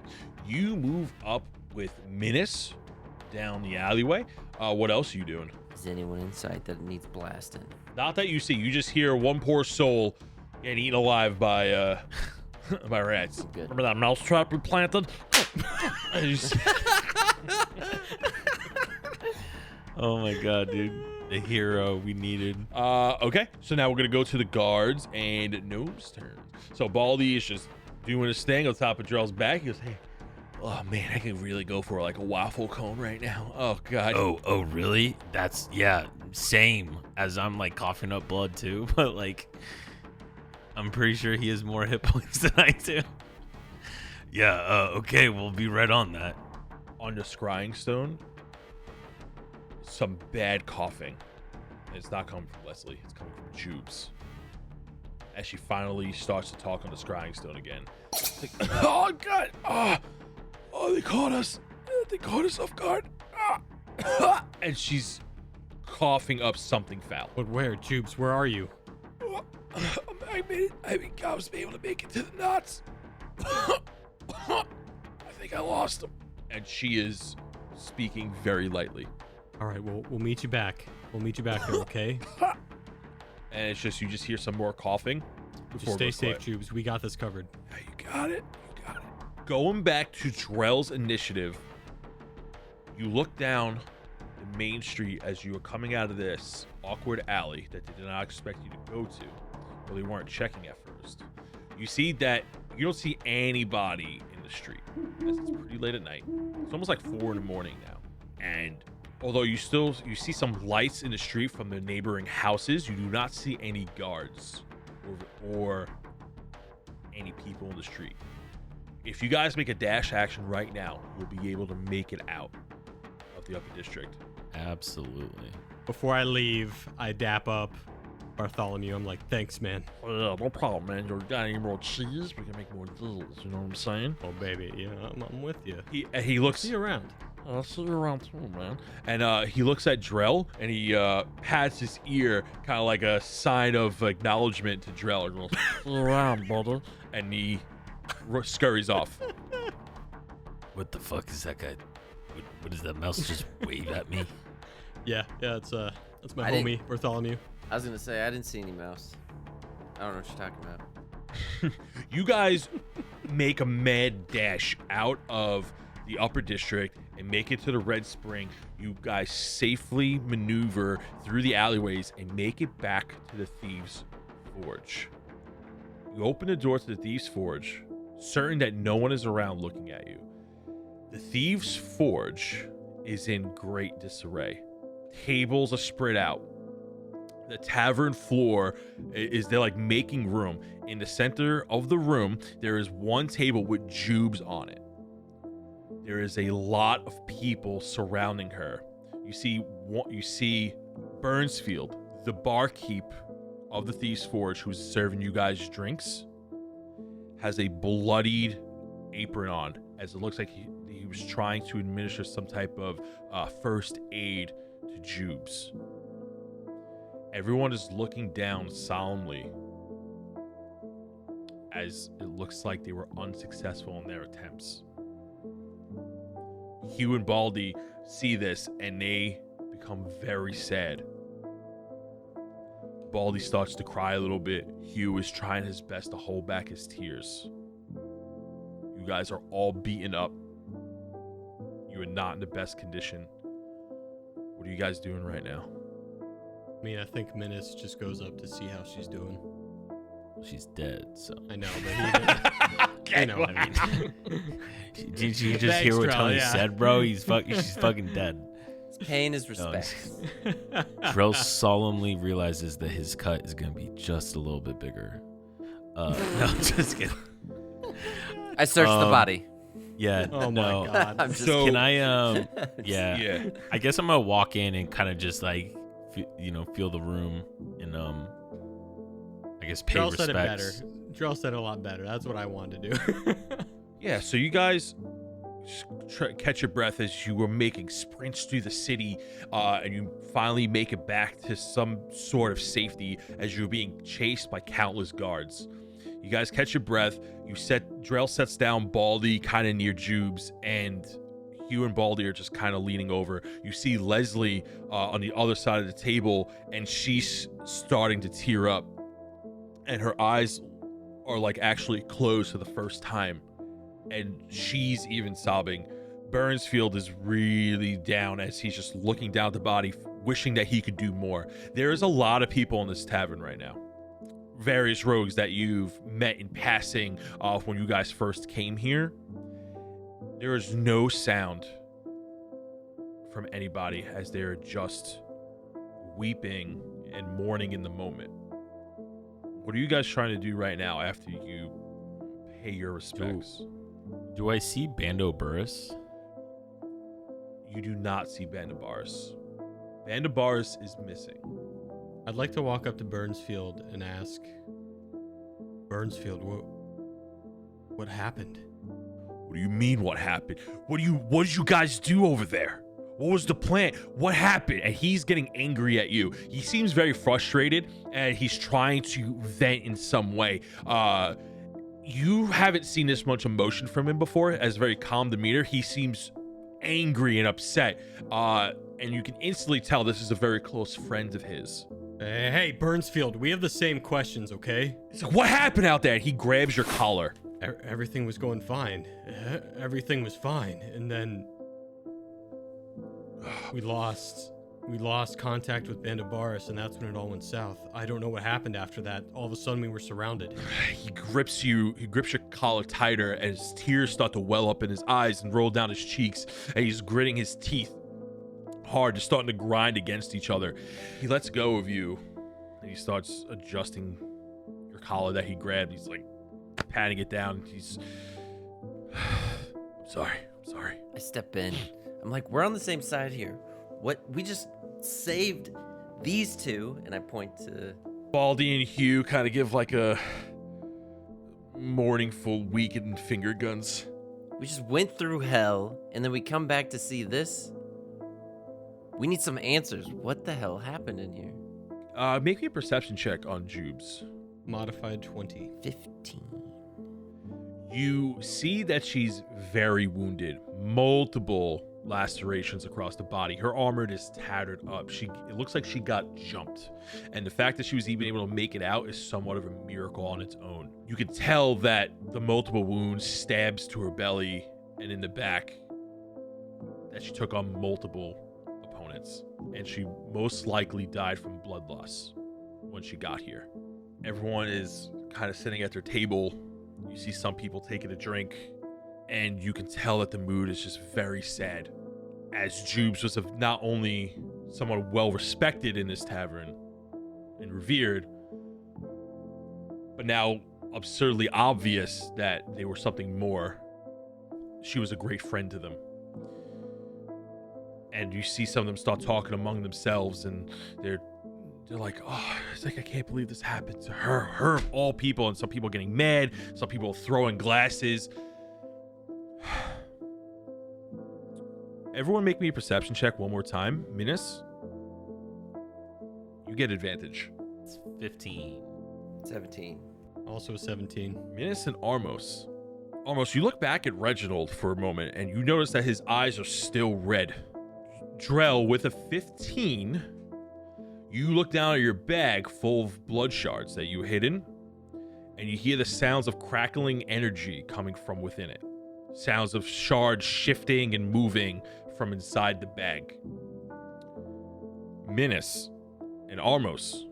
You move up with Minas down the alleyway. What else are you doing? Is anyone in sight that needs blasting? Not that you see. You just hear one poor soul getting eaten alive by by rats. Good. Remember that mousetrap we planted? And you see- Oh my God, dude. The hero we needed. Okay, so now we're gonna go to the guards and Gnome's turn. So Baldy is just doing his thing on top of Drell's back. He goes, "Hey, oh man, I can really go for like a waffle cone right now. Oh God." Oh, really? That's, yeah, same, as I'm like coughing up blood too, but like, I'm pretty sure he has more hit points than I do. Yeah, okay, we'll be right on that. On the scrying stone, some bad coughing. And it's not coming from Leslie, it's coming from Jubes. As she finally starts to talk on the scrying stone again. It's like, oh God! Oh, they caught us! They caught us off guard! And she's coughing up something foul. But where, Jubes? Where are you? I made it. I was able to make it to the knots. I think I lost him. And she is speaking very lightly. All right, we'll meet you back. We'll meet you back there, okay? And it's just, you just hear some more coughing. Just before it stay goes safe, quiet. Jubes. We got this covered. Yeah, you got it. You got it. Going back to Drell's initiative, you look down the main street as you are coming out of this awkward alley that they did not expect you to go to. Well, they weren't checking at first. You see that you don't see anybody in the street. As it's pretty late at night. It's almost like 4 in the morning now. And although you see some lights in the street from the neighboring houses, you do not see any guards or any people in the street. If you guys make a dash action right now, you'll be able to make it out of the upper district. Absolutely. Before I leave, I dap up Bartholomew. I'm like, thanks, man. Yeah, no problem, man. You got any more cheese? We can make more deals. You know what I'm saying? Oh, baby, yeah, I'm with you. He looks. See you around. I'll see you around too, man. And he looks at Drell and he pats his ear, kind of like a sign of acknowledgement to Drell. And goes, See you around, brother. and he scurries off. What the fuck is that guy? What does that mouse just wave at me? That's my I didn't- homie Bartholomew. I was gonna say I didn't see any mouse. I don't know what you're talking about. You guys make a mad dash out of the upper district and make it to the Red Spring. You guys safely maneuver through the alleyways and make it back to the Thieves' Forge. You open the door to the Thieves' Forge, certain that no one is around looking at you. The Thieves' Forge is in great disarray. Tables are spread out. The tavern floor they're like making room. In the center of the room, there is one table with jubes on it. There is a lot of people surrounding her. You see Burnsfield, the barkeep of the Thieves' Forge, who's serving you guys drinks, has a bloodied apron on, as it looks like he was trying to administer some type of first aid to Jubes. Everyone is looking down solemnly, as it looks like they were unsuccessful in their attempts. Hugh and Baldy see this and they become very sad. Baldy starts to cry a little bit. Hugh is trying his best to hold back his tears. You guys are all beaten up. You are not in the best condition. What are you guys doing right now? I mean, I think Menace just goes up to see how she's doing. She's dead, so. I know, but he you know what I mean. Did you just Thanks, hear what Drell, Tony yeah. said, bro? She's fucking dead. Pain is respect. Drell solemnly realizes that his cut is gonna be just a little bit bigger. No, just kidding. I searched the body. Yeah. Oh no. my god. I'm just So- Can I? Yeah. Yeah. I guess I'm gonna walk in and kind of just like, feel the room and I guess pay Drell respects. said it better. Drell said it a lot better. That's what I wanted to do. Yeah, so you guys catch your breath as you were making sprints through the city, and you finally make it back to some sort of safety as you're being chased by countless guards. You guys catch your breath. Drell sets down Baldy kind of near Jubes, and Hugh and Baldy are just kind of leaning over. You see Leslie on the other side of the table, and she's starting to tear up, and her eyes are like actually closed for the first time, and she's even sobbing. Burnsfield is really down as he's just looking down at the body, wishing that he could do more. There is a lot of people in this tavern right now. Various rogues that you've met in passing when you guys first came here. There is no sound from anybody as they're just weeping and mourning in the moment. What are you guys trying to do right now after you pay your respects? Do I see Bando Burris? You do not see Bandabaris. Bandabaris is missing. I'd like to walk up to Burnsfield and ask, Burnsfield, what happened? What do you mean what happened? What did you guys do over there? What was the plan? What happened? And he's getting angry at you. He seems very frustrated and he's trying to vent in some way. You haven't seen this much emotion from him before, as very calm demeanor. He seems angry and upset. And you can instantly tell this is a very close friend of his. Hey, Burnsfield, we have the same questions, okay? He's like, what happened out there? And he grabs your collar. Everything was going fine. Everything was fine. And then we lost contact with Bandabaris, and that's when it all went south. I don't know what happened after that. All of a sudden we were surrounded. He grips your collar tighter as tears start to well up in his eyes and roll down his cheeks, and he's gritting his teeth hard, just starting to grind against each other. He lets go of you and he starts adjusting your collar that he grabbed. He's like patting it down. He's I'm sorry. I step in. I'm like, we're on the same side here. What? We just saved these two, and I point to Baldy and Hugh kind of give like a mournful weakened finger guns. we just went through hell, and then we come back to see this. We need some answers. What the hell happened in here? Make me a perception check on Jubes. Modified 20. 15. You see that she's very wounded. Multiple lacerations across the body. Her armor is tattered up. It looks like she got jumped. And the fact that she was even able to make it out is somewhat of a miracle on its own. You can tell that the multiple wounds, stabs to her belly and in the back, that she took on multiple opponents. And she most likely died from blood loss when she got here. Everyone is kind of sitting at their table. You see some people taking a drink, and you can tell that the mood is just very sad, as Jubes was not only someone well respected in this tavern and revered, but now absurdly obvious that they were something more. She was a great friend to them. And you see some of them start talking among themselves, and they're like, oh, it's like, I can't believe this happened to her of all people. And some people getting mad, some people throwing glasses. Everyone make me a perception check one more time. Minas, you get advantage. It's 15. 17. Also 17. Minas and Armos. Armos, you look back at Reginald for a moment, and you notice that his eyes are still red. Drell, with a 15, you look down at your bag full of blood shards that you hidden, and you hear the sounds of crackling energy coming from within it. Sounds of shards shifting and moving from inside the bag. Minas and Armos,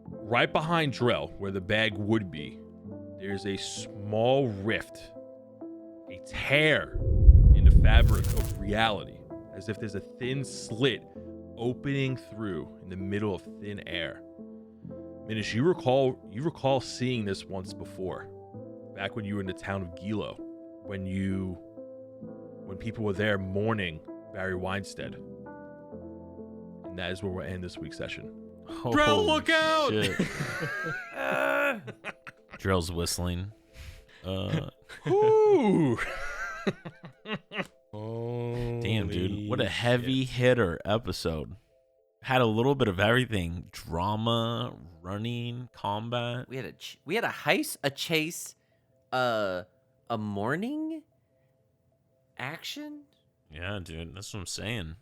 right behind Drell, where the bag would be, there's a small rift, a tear in the fabric of reality, as if there's a thin slit opening through in the middle of thin air. Minas, you recall seeing this once before, back when you were in the town of Gilo, when people were there mourning Barry Weinstead. And that is where we'll end this week's session. Drell, look out! Drell's whistling. Ooh. Damn, dude. What a heavy hitter episode. Had a little bit of everything. Drama, running, combat. We had a heist, a chase, a morning action. Yeah, dude. That's what I'm saying.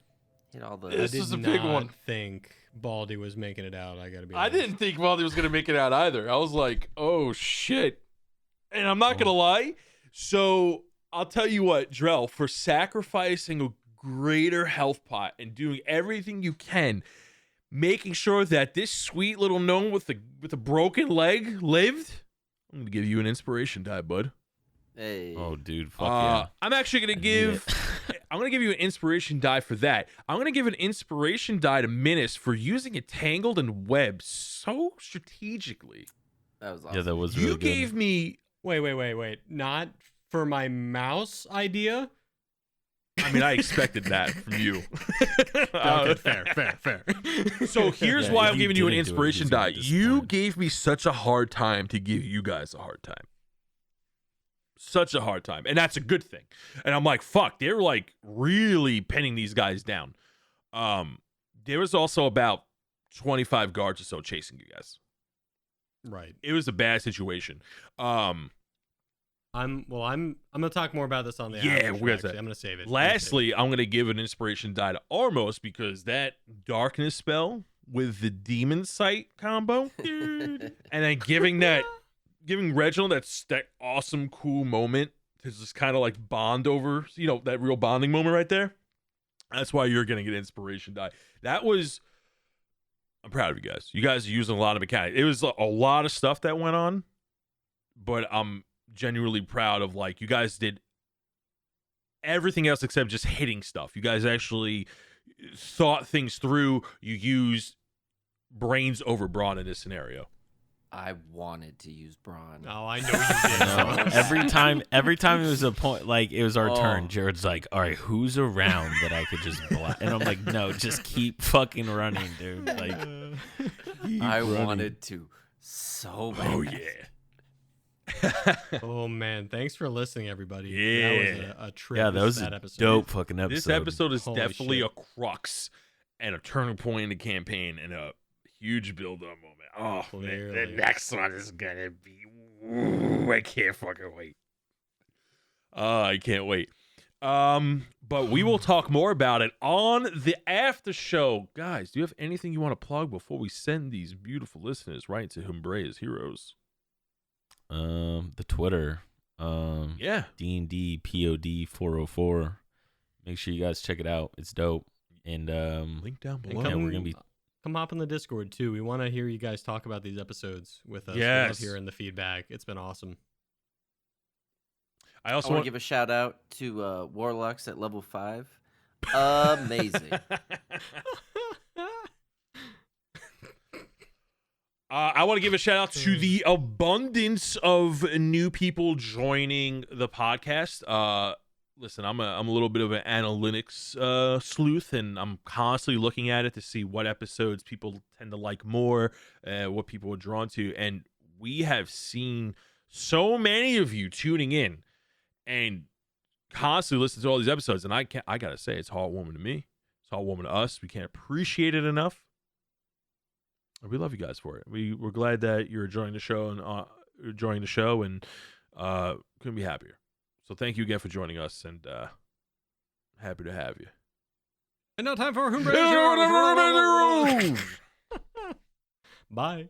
Hit all the. This I is did a big not one. think Baldy was making it out. I gotta be I honest. didn't think Waldy was going to make it out either. I was like, oh, shit. And I'm not going to lie. So I'll tell you what, Drell, for sacrificing a greater health pot and doing everything you can, making sure that this sweet little gnome with a broken leg lived, I'm going to give you an inspiration die, bud. Hey. Oh, dude. Fuck yeah. I'm actually going to give... I'm going to give you an inspiration die for that. I'm going to give an inspiration die to Minas for using a tangled and web so strategically. That was awesome. Yeah, that was really You good. gave me... Wait. Not for my mouse idea? I mean, I expected that from you. Okay, fair. So here's Yeah, why if I'm you giving you an didn't do it, inspiration he's gonna die. be You disappointed. gave me such a hard time to give you guys a hard time. Such a hard time. And that's a good thing. And I'm like, fuck, they were like really pinning these guys down. There was also about 25 guards or so chasing you guys. Right. It was a bad situation. I'm gonna talk more about this on the Yeah, after we're show, gonna actually. say- I'm gonna save it. Lastly, I'm going to give an inspiration die to Armos because that darkness spell with the demon sight combo, and then giving Reginald that awesome, cool moment to just kind of like bond over, that real bonding moment right there. That's why you're going to get inspiration die. I'm proud of you guys. You guys are using a lot of mechanics. It was a lot of stuff that went on, but I'm genuinely proud of you guys did everything else except just hitting stuff. You guys actually thought things through. You used brains over brawn in this scenario. I wanted to use brawn. Oh, I know you did. No, every time it was a point, it was our Oh. turn, Jared's like, all right, who's around that I could just blast? And I'm like, no, just keep fucking running, dude. Keep I running. wanted to so bad. Oh, yeah. Oh man, thanks for listening, everybody. Yeah. That was a trip. Yeah, that was that a episode. dope fucking episode. This episode is Holy definitely shit. a crux and a turning point in the campaign and a huge build-up moment. Oh, man, the Clearly. next one is gonna be... Ooh, I can't fucking wait. I can't wait. But we will talk more about it on the after show. Guys, do you have anything you want to plug before we send these beautiful listeners right to Humbrea's Heroes? The Twitter. Yeah. DND404. Make sure you guys check it out. It's dope. And Link down below. And yeah, we're gonna be. Come hop in the Discord too. We want to hear you guys talk about these episodes with us. Yes. We love hearing the feedback. It's been awesome. I I also want want to give a shout out to Warlocks at level 5. Amazing. I want to give a shout out to the abundance of new people joining the podcast. Listen, I'm a little bit of an analytics sleuth, and I'm constantly looking at it to see what episodes people tend to like more, what people are drawn to, and we have seen so many of you tuning in and constantly listen to all these episodes, and I gotta say, it's heartwarming to me. It's heartwarming to us. We can't appreciate it enough. We love you guys for it. We're glad that you're enjoying the show and couldn't be happier. So thank you again for joining us, and happy to have you. And now time for Bye.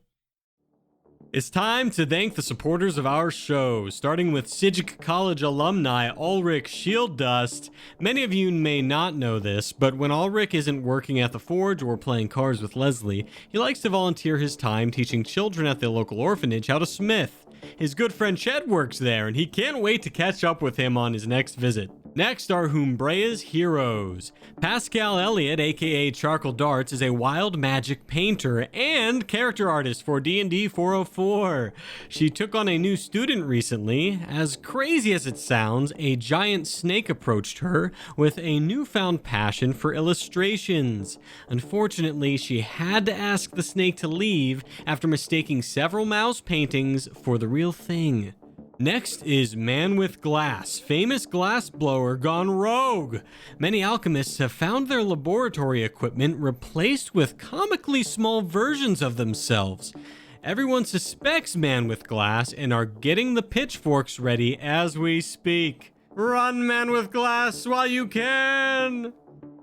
It's time to thank the supporters of our show, starting with Sidgwick College alumni Ulrich Shieldust. Many of you may not know this, but when Ulrich isn't working at the Forge or playing cards with Leslie, he likes to volunteer his time teaching children at the local orphanage how to smith. His good friend Chet works there, and he can't wait to catch up with him on his next visit. Next are Humbrea's Heroes. Pascal Elliott, aka Charcoal Darts, is a wild magic painter and character artist for DND404. She took on a new student recently. As crazy as it sounds, a giant snake approached her with a newfound passion for illustrations. Unfortunately, she had to ask the snake to leave after mistaking several mouse paintings for the real thing. Next is Man with Glass, famous glass blower gone rogue. Many alchemists have found their laboratory equipment replaced with comically small versions of themselves. Everyone suspects Man with Glass and are getting the pitchforks ready as we speak. Run, Man with Glass, while you can!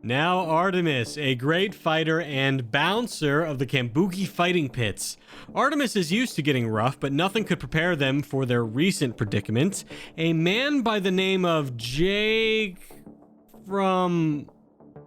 Now Artemis, a great fighter and bouncer of the Kambuki fighting pits. Artemis is used to getting rough, but nothing could prepare them for their recent predicament. A man by the name of Jake from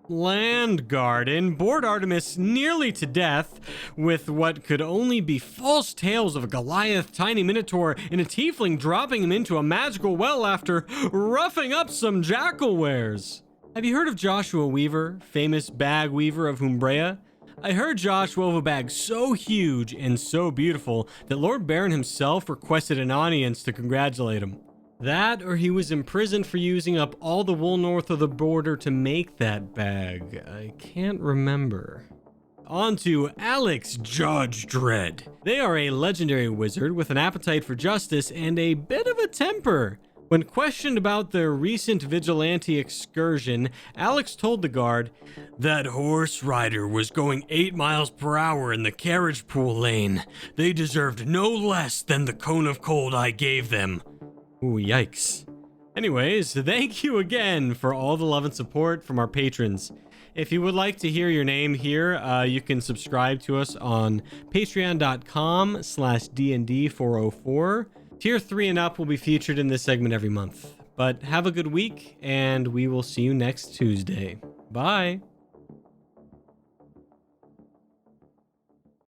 Land Garden bored Artemis nearly to death with what could only be false tales of a Goliath, tiny minotaur, and a tiefling dropping him into a magical well after roughing up some jackal wares. Have you heard of Joshua Weaver, famous bag weaver of Humbrea? I heard Josh wove a bag so huge and so beautiful that Lord Baron himself requested an audience to congratulate him. That, or he was imprisoned for using up all the wool north of the border to make that bag. I can't remember. On to Alex Judge Dredd. They are a legendary wizard with an appetite for justice and a bit of a temper. When questioned about their recent vigilante excursion, Alex told the guard, "That horse rider was going 8 miles per hour in the carriage pool lane. They deserved no less than the cone of cold I gave them." Ooh, yikes. Anyways, thank you again for all the love and support from our patrons. If you would like to hear your name here, you can subscribe to us on patreon.com/DND404. Tier 3 and up will be featured in this segment every month. But have a good week, and we will see you next Tuesday. Bye.